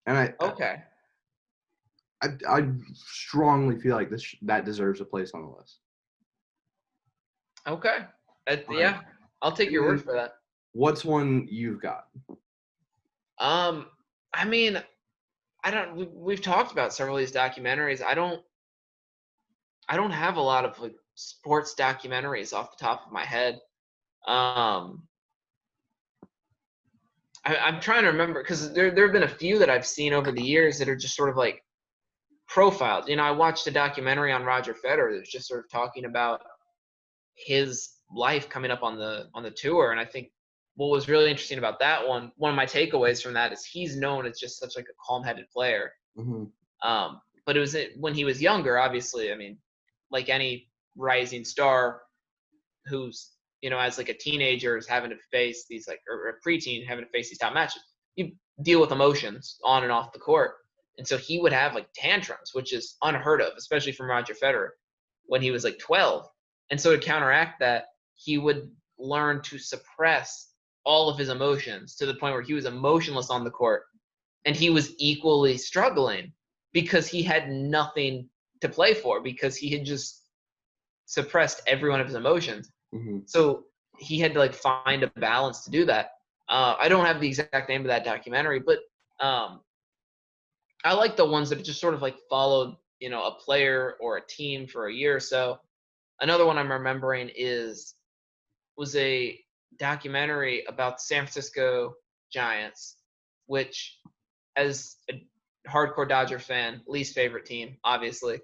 [SPEAKER 1] And
[SPEAKER 2] Okay.
[SPEAKER 1] I strongly feel like that deserves a place on the list.
[SPEAKER 2] Okay.
[SPEAKER 1] All right.
[SPEAKER 2] Yeah. I'll take
[SPEAKER 1] And
[SPEAKER 2] your word
[SPEAKER 1] then
[SPEAKER 2] for that.
[SPEAKER 1] what's one you've got?
[SPEAKER 2] Um, I mean, I don't. We've talked about several of these documentaries. I don't have a lot of like sports documentaries off the top of my head. Um, I'm trying to remember because there have been a few that I've seen over the years that are just sort of like profiled. I watched a documentary on Roger Federer that was just sort of talking about his life coming up on the tour, and I think what was really interesting about that one of my takeaways from that is he's known as just such like a calm-headed player.
[SPEAKER 1] Mm-hmm.
[SPEAKER 2] But it was when he was younger, obviously. I mean, like any rising star who's as like a teenager is having to face these like or a preteen having to face these top matches, you deal with emotions on and off the court, and so he would have like tantrums, which is unheard of, especially from Roger Federer when he was like 12. And so to counteract that, he would learn to suppress all of his emotions to the point where he was emotionless on the court, and he was equally struggling because he had nothing to play for, because he had just suppressed every one of his emotions.
[SPEAKER 1] Mm-hmm.
[SPEAKER 2] So he had to like find a balance to do that. I don't have the exact name of that documentary, but I like the ones that just sort of like followed, a player or a team for a year or so. Another one I'm remembering was a documentary about the San Francisco Giants, which, as a hardcore Dodger fan, least favorite team, obviously.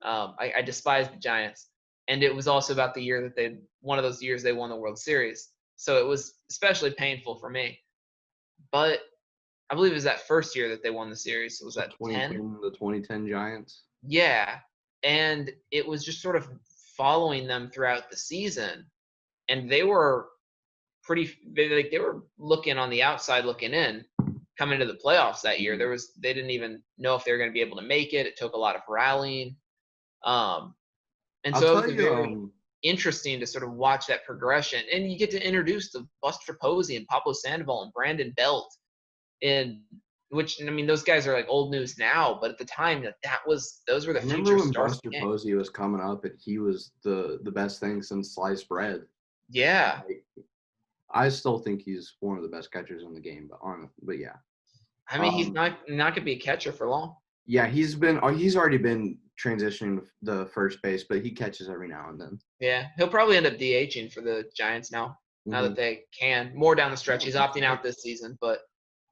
[SPEAKER 2] I despise the Giants, and it was also about the year that one of those years they won the World Series. So it was especially painful for me. But I believe it was that first year that they won the series. So was that 10?
[SPEAKER 1] The 2010 Giants.
[SPEAKER 2] Yeah, and it was just sort of following them throughout the season, and they were they were looking on the outside looking in coming to the playoffs that year. They didn't even know if they were going to be able to make it. It took a lot of rallying. And so it was very interesting to sort of watch that progression. And you get to introduce the Buster Posey and Pablo Sandoval and Brandon Belt, those guys are like old news now, but at the time those were the future stars.
[SPEAKER 1] Remember when Buster Posey was coming up and he was the best thing since sliced bread?
[SPEAKER 2] Yeah.
[SPEAKER 1] I still think he's one of the best catchers in the game, but yeah.
[SPEAKER 2] I mean, he's not going to be a catcher for long.
[SPEAKER 1] Yeah, he's already been transitioning to the first base, but he catches every now and then.
[SPEAKER 2] Yeah, he'll probably end up DHing for the Giants now that they can. More down the stretch. He's opting out this season, but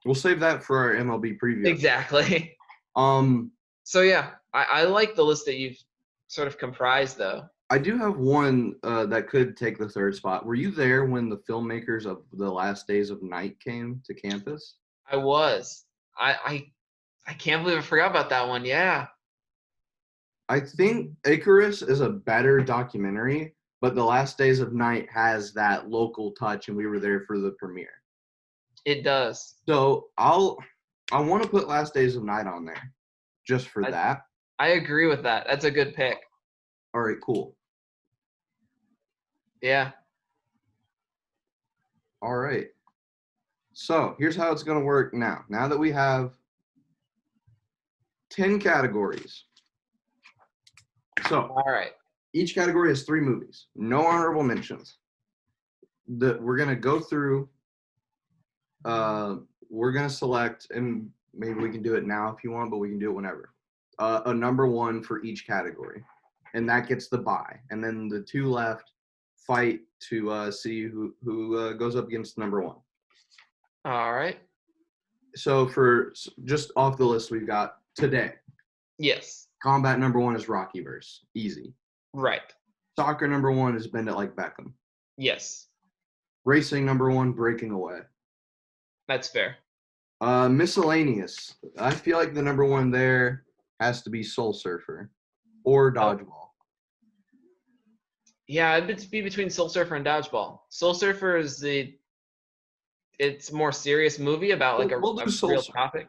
[SPEAKER 1] we'll save that for our MLB preview.
[SPEAKER 2] Exactly. So yeah, I like the list that you've sort of comprised, though.
[SPEAKER 1] I do have one that could take the third spot. Were you there when the filmmakers of The Last Days of Night came to campus?
[SPEAKER 2] I was. I can't believe I forgot about that one. Yeah.
[SPEAKER 1] I think Icarus is a better documentary, but The Last Days of Night has that local touch, and we were there for the premiere.
[SPEAKER 2] It does.
[SPEAKER 1] So I want to put Last Days of Night on there just for that.
[SPEAKER 2] I agree with that. That's a good pick.
[SPEAKER 1] All right, cool.
[SPEAKER 2] Yeah.
[SPEAKER 1] All right. So here's how it's going to work now. Now that we have 10 categories. So,
[SPEAKER 2] all right.
[SPEAKER 1] Each category has 3 movies. No honorable mentions. We're going to go through. We're going to select, and maybe we can do it now if you want, but we can do it whenever. A number 1 for each category, and that gets the bye. And then the 2 left fight to see who goes up against number 1.
[SPEAKER 2] All right.
[SPEAKER 1] So for just off the list we've got today.
[SPEAKER 2] Yes.
[SPEAKER 1] Combat number 1 is Rockyverse. Easy.
[SPEAKER 2] Right.
[SPEAKER 1] Soccer number 1 is Bend It Like Beckham.
[SPEAKER 2] Yes.
[SPEAKER 1] Racing number 1, Breaking Away.
[SPEAKER 2] That's fair.
[SPEAKER 1] Miscellaneous. I feel like the number 1 there has to be Soul Surfer or Dodgeball.
[SPEAKER 2] Yeah, it'd be between Soul Surfer and Dodgeball. Soul Surfer is it's a more serious movie about like a real topic.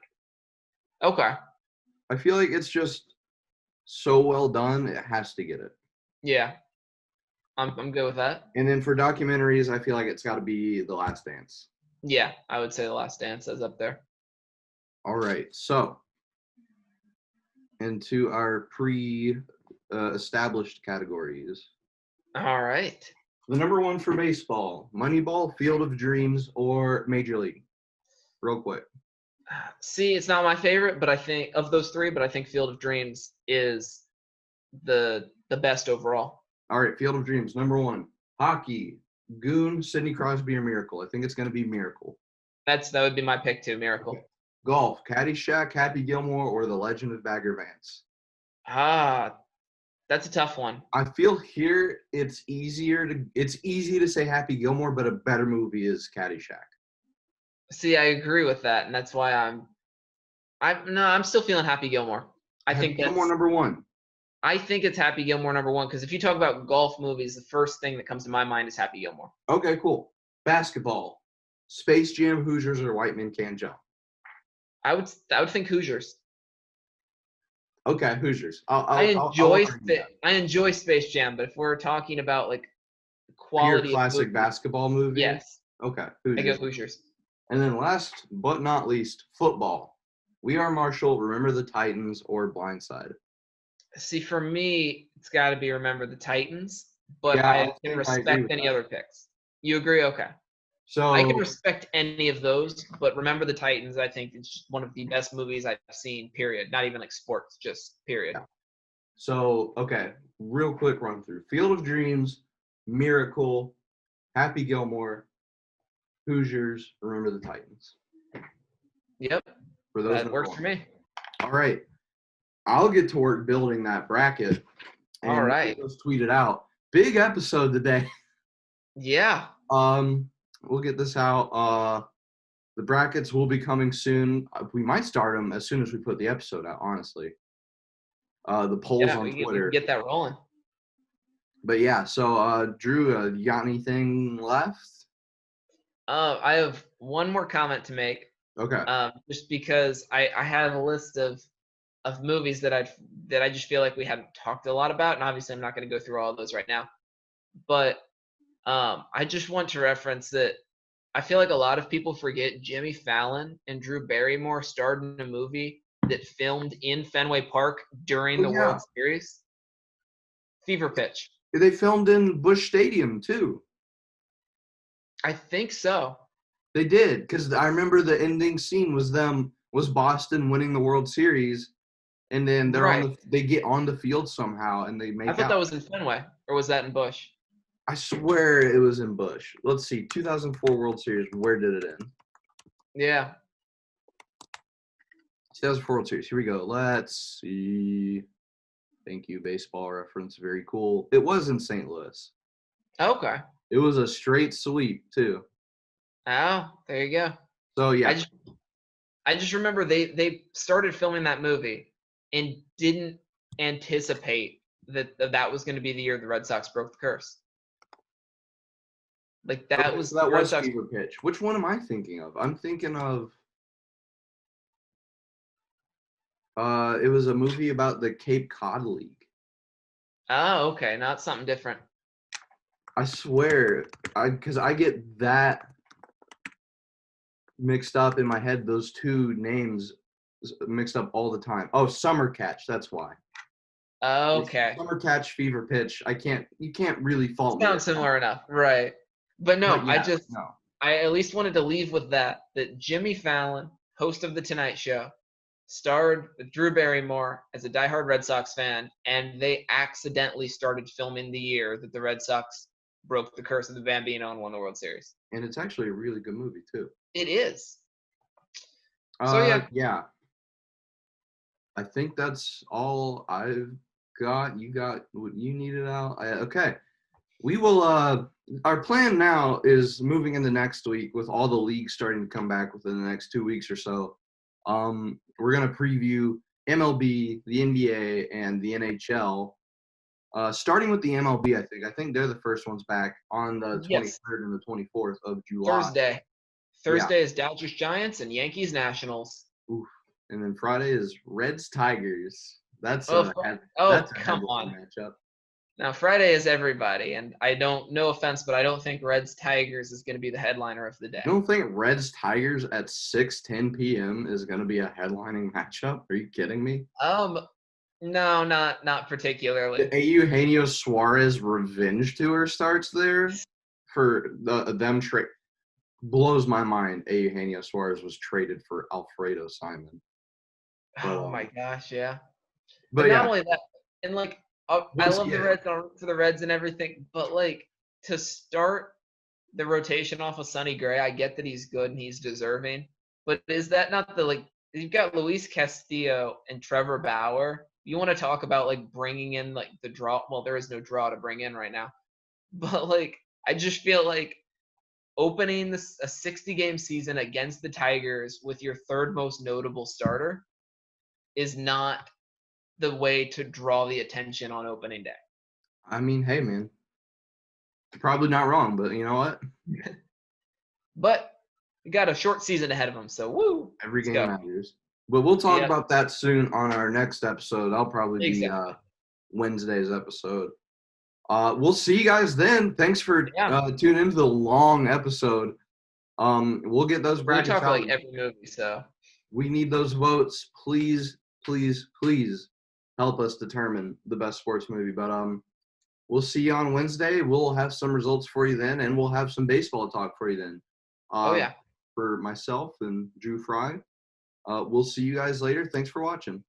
[SPEAKER 2] Okay.
[SPEAKER 1] I feel like it's just so well done, it has to get it.
[SPEAKER 2] Yeah. I'm good with that.
[SPEAKER 1] And then for documentaries, I feel like it's got to be The Last Dance.
[SPEAKER 2] Yeah, I would say The Last Dance is up there.
[SPEAKER 1] All right, so into our established categories.
[SPEAKER 2] All right.
[SPEAKER 1] The number 1 for baseball, Moneyball, Field of Dreams, or Major League? Real quick.
[SPEAKER 2] See, it's not my favorite, but I think of those 3, but I think Field of Dreams is the best overall.
[SPEAKER 1] All right, Field of Dreams, number 1. Hockey, Goon, Sidney Crosby, or Miracle? I think it's going to be Miracle.
[SPEAKER 2] That would be my pick too, Miracle.
[SPEAKER 1] Okay. Golf, Caddyshack, Happy Gilmore, or The Legend of Bagger Vance?
[SPEAKER 2] That's a tough one.
[SPEAKER 1] I feel here it's easy to say Happy Gilmore, but a better movie is Caddyshack.
[SPEAKER 2] See, I agree with that, and that's why I'm still feeling Happy Gilmore. I think
[SPEAKER 1] Gilmore number 1.
[SPEAKER 2] I think it's Happy Gilmore number 1 because if you talk about golf movies, the first thing that comes to my mind is Happy Gilmore.
[SPEAKER 1] Okay, cool. Basketball, Space Jam, Hoosiers, or White Men Can't Jump?
[SPEAKER 2] I would think Hoosiers.
[SPEAKER 1] Okay, Hoosiers.
[SPEAKER 2] I enjoy Space Jam, but if we're talking about like
[SPEAKER 1] Pure
[SPEAKER 2] quality of
[SPEAKER 1] classic
[SPEAKER 2] movie.
[SPEAKER 1] basketball movie.
[SPEAKER 2] Yes,
[SPEAKER 1] Okay,
[SPEAKER 2] I go
[SPEAKER 1] Hoosiers.
[SPEAKER 2] Hoosiers.
[SPEAKER 1] And then last but not least, football. We Are Marshall, Remember the Titans, or Blindside.
[SPEAKER 2] See, for me, it's got to be Remember the Titans, but
[SPEAKER 1] Yeah,
[SPEAKER 2] I
[SPEAKER 1] I
[SPEAKER 2] can
[SPEAKER 1] think I agree
[SPEAKER 2] respect
[SPEAKER 1] with
[SPEAKER 2] any
[SPEAKER 1] that.
[SPEAKER 2] other picks. You agree? Okay. I can
[SPEAKER 1] So,
[SPEAKER 2] respect any of those, but Remember the Titans, I think it's just one of the best movies I've seen, period. Not even like sports, just period.
[SPEAKER 1] yeah. So, okay, real quick run through. Field of Dreams, Miracle, Happy Gilmore, Hoosiers, Remember the Titans.
[SPEAKER 2] Yep,
[SPEAKER 1] For those
[SPEAKER 2] that
[SPEAKER 1] number
[SPEAKER 2] works for
[SPEAKER 1] one.
[SPEAKER 2] me.
[SPEAKER 1] All right. I'll get to work building that bracket
[SPEAKER 2] All
[SPEAKER 1] and
[SPEAKER 2] right.
[SPEAKER 1] just tweet it out. Big episode today.
[SPEAKER 2] Yeah.
[SPEAKER 1] We'll get this out. The brackets will be coming soon. We might start them as soon as we put the episode out, honestly. The polls
[SPEAKER 2] Yeah,
[SPEAKER 1] on
[SPEAKER 2] we
[SPEAKER 1] Twitter.
[SPEAKER 2] can get that rolling.
[SPEAKER 1] But yeah, so Drew, you got anything left?
[SPEAKER 2] I have one more comment to make.
[SPEAKER 1] Okay.
[SPEAKER 2] Just because I have a list of movies that I just feel like we haven't talked a lot about, and obviously I'm not going to go through all of those right now. But I just want to reference that I feel like a lot of people forget Jimmy Fallon and Drew Barrymore starred in a movie that filmed in Fenway Park during
[SPEAKER 1] Oh,
[SPEAKER 2] the
[SPEAKER 1] yeah.
[SPEAKER 2] World Series. Fever Pitch.
[SPEAKER 1] They filmed in Busch Stadium too.
[SPEAKER 2] I think so.
[SPEAKER 1] They did, because I remember the ending scene was Boston winning the World Series, and then they get on the field somehow and they make
[SPEAKER 2] I thought
[SPEAKER 1] out.
[SPEAKER 2] that was in Fenway, or was that in Busch?
[SPEAKER 1] I swear it was in Busch. Let's see, 2004 World Series. Where did it end?
[SPEAKER 2] Yeah.
[SPEAKER 1] 2004 World Series. Here we go. Let's see. Thank you, baseball reference. Very cool. It was in St. Louis.
[SPEAKER 2] Okay.
[SPEAKER 1] It was a straight sweep too.
[SPEAKER 2] Oh, there you go.
[SPEAKER 1] So yeah,
[SPEAKER 2] I just remember they started filming that movie and didn't anticipate that was going to be the year the Red Sox broke the curse. Like that
[SPEAKER 1] okay,
[SPEAKER 2] was
[SPEAKER 1] so that
[SPEAKER 2] the Red
[SPEAKER 1] was
[SPEAKER 2] Sox.
[SPEAKER 1] Fever Pitch. Which one am I thinking of? I'm thinking of. It was a movie about the Cape Cod League.
[SPEAKER 2] Oh, okay. Not something different.
[SPEAKER 1] I swear, because I get that mixed up in my head. Those two names mixed up all the time. Oh, Summer Catch. That's why.
[SPEAKER 2] Okay.
[SPEAKER 1] Summer Catch, Fever Pitch. You can't really fault me.
[SPEAKER 2] Sounds similar enough, right? But no,
[SPEAKER 1] But yeah, no.
[SPEAKER 2] I at least wanted to leave with that Jimmy Fallon, host of the Tonight Show, starred with Drew Barrymore as a diehard Red Sox fan, and they accidentally started filming the year that the Red Sox broke the curse of the Bambino and won the World Series.
[SPEAKER 1] And it's actually a really good movie too.
[SPEAKER 2] It is. So
[SPEAKER 1] yeah. I think that's all I've got. You got what you needed out. Okay. We will our plan now is moving into next week with all the leagues starting to come back within the next 2 weeks or so. We're going to preview MLB, the NBA, and the NHL. Starting with the MLB, I think they're the first ones back on the 23rd and the 24th of July.
[SPEAKER 2] Thursday is Dodgers Giants and Yankees Nationals.
[SPEAKER 1] Oof. And then Friday is Reds Tigers. That's
[SPEAKER 2] come on
[SPEAKER 1] matchup.
[SPEAKER 2] Now Friday is everybody, and no offense, but I don't think Reds Tigers is going to be the headliner of the day.
[SPEAKER 1] You don't think Reds Tigers at 6:10 p.m. is going to be a headlining matchup? Are you kidding me?
[SPEAKER 2] No, not particularly.
[SPEAKER 1] The Eugenio Suarez revenge tour starts there for them trade. Blows my mind. Eugenio Suarez was traded for Alfredo Simon.
[SPEAKER 2] Oh my gosh, yeah.
[SPEAKER 1] But
[SPEAKER 2] not only that, and like I love
[SPEAKER 1] the
[SPEAKER 2] Reds for the Reds and everything, but like to start the rotation off of Sonny Gray, I get that he's good and he's deserving, but is that not you've got Luis Castillo and Trevor Bauer? You want to talk about like bringing in like the draw? Well, there is no draw to bring in right now, but like I just feel like opening a 60-game season against the Tigers with your third most notable starter is not the way to draw the attention on opening day.
[SPEAKER 1] I mean, hey man, probably not wrong, but you know what?
[SPEAKER 2] But we got a short season ahead of them, so woo!
[SPEAKER 1] Every game matters. But we'll talk about that soon on our next episode. That'll probably be Wednesday's episode. We'll see you guys then. Thanks for
[SPEAKER 2] Yeah,
[SPEAKER 1] tuning into the long episode. We'll get those
[SPEAKER 2] we
[SPEAKER 1] brackets
[SPEAKER 2] talk for
[SPEAKER 1] out.
[SPEAKER 2] like every movie, so
[SPEAKER 1] We need those votes. Please, please, please help us determine the best sports movie. But we'll see you on Wednesday. We'll have some results for you then, and we'll have some baseball talk for you then.
[SPEAKER 2] oh
[SPEAKER 1] Uh,
[SPEAKER 2] yeah.
[SPEAKER 1] for myself and Drew Fry. We'll see you guys later. Thanks for watching.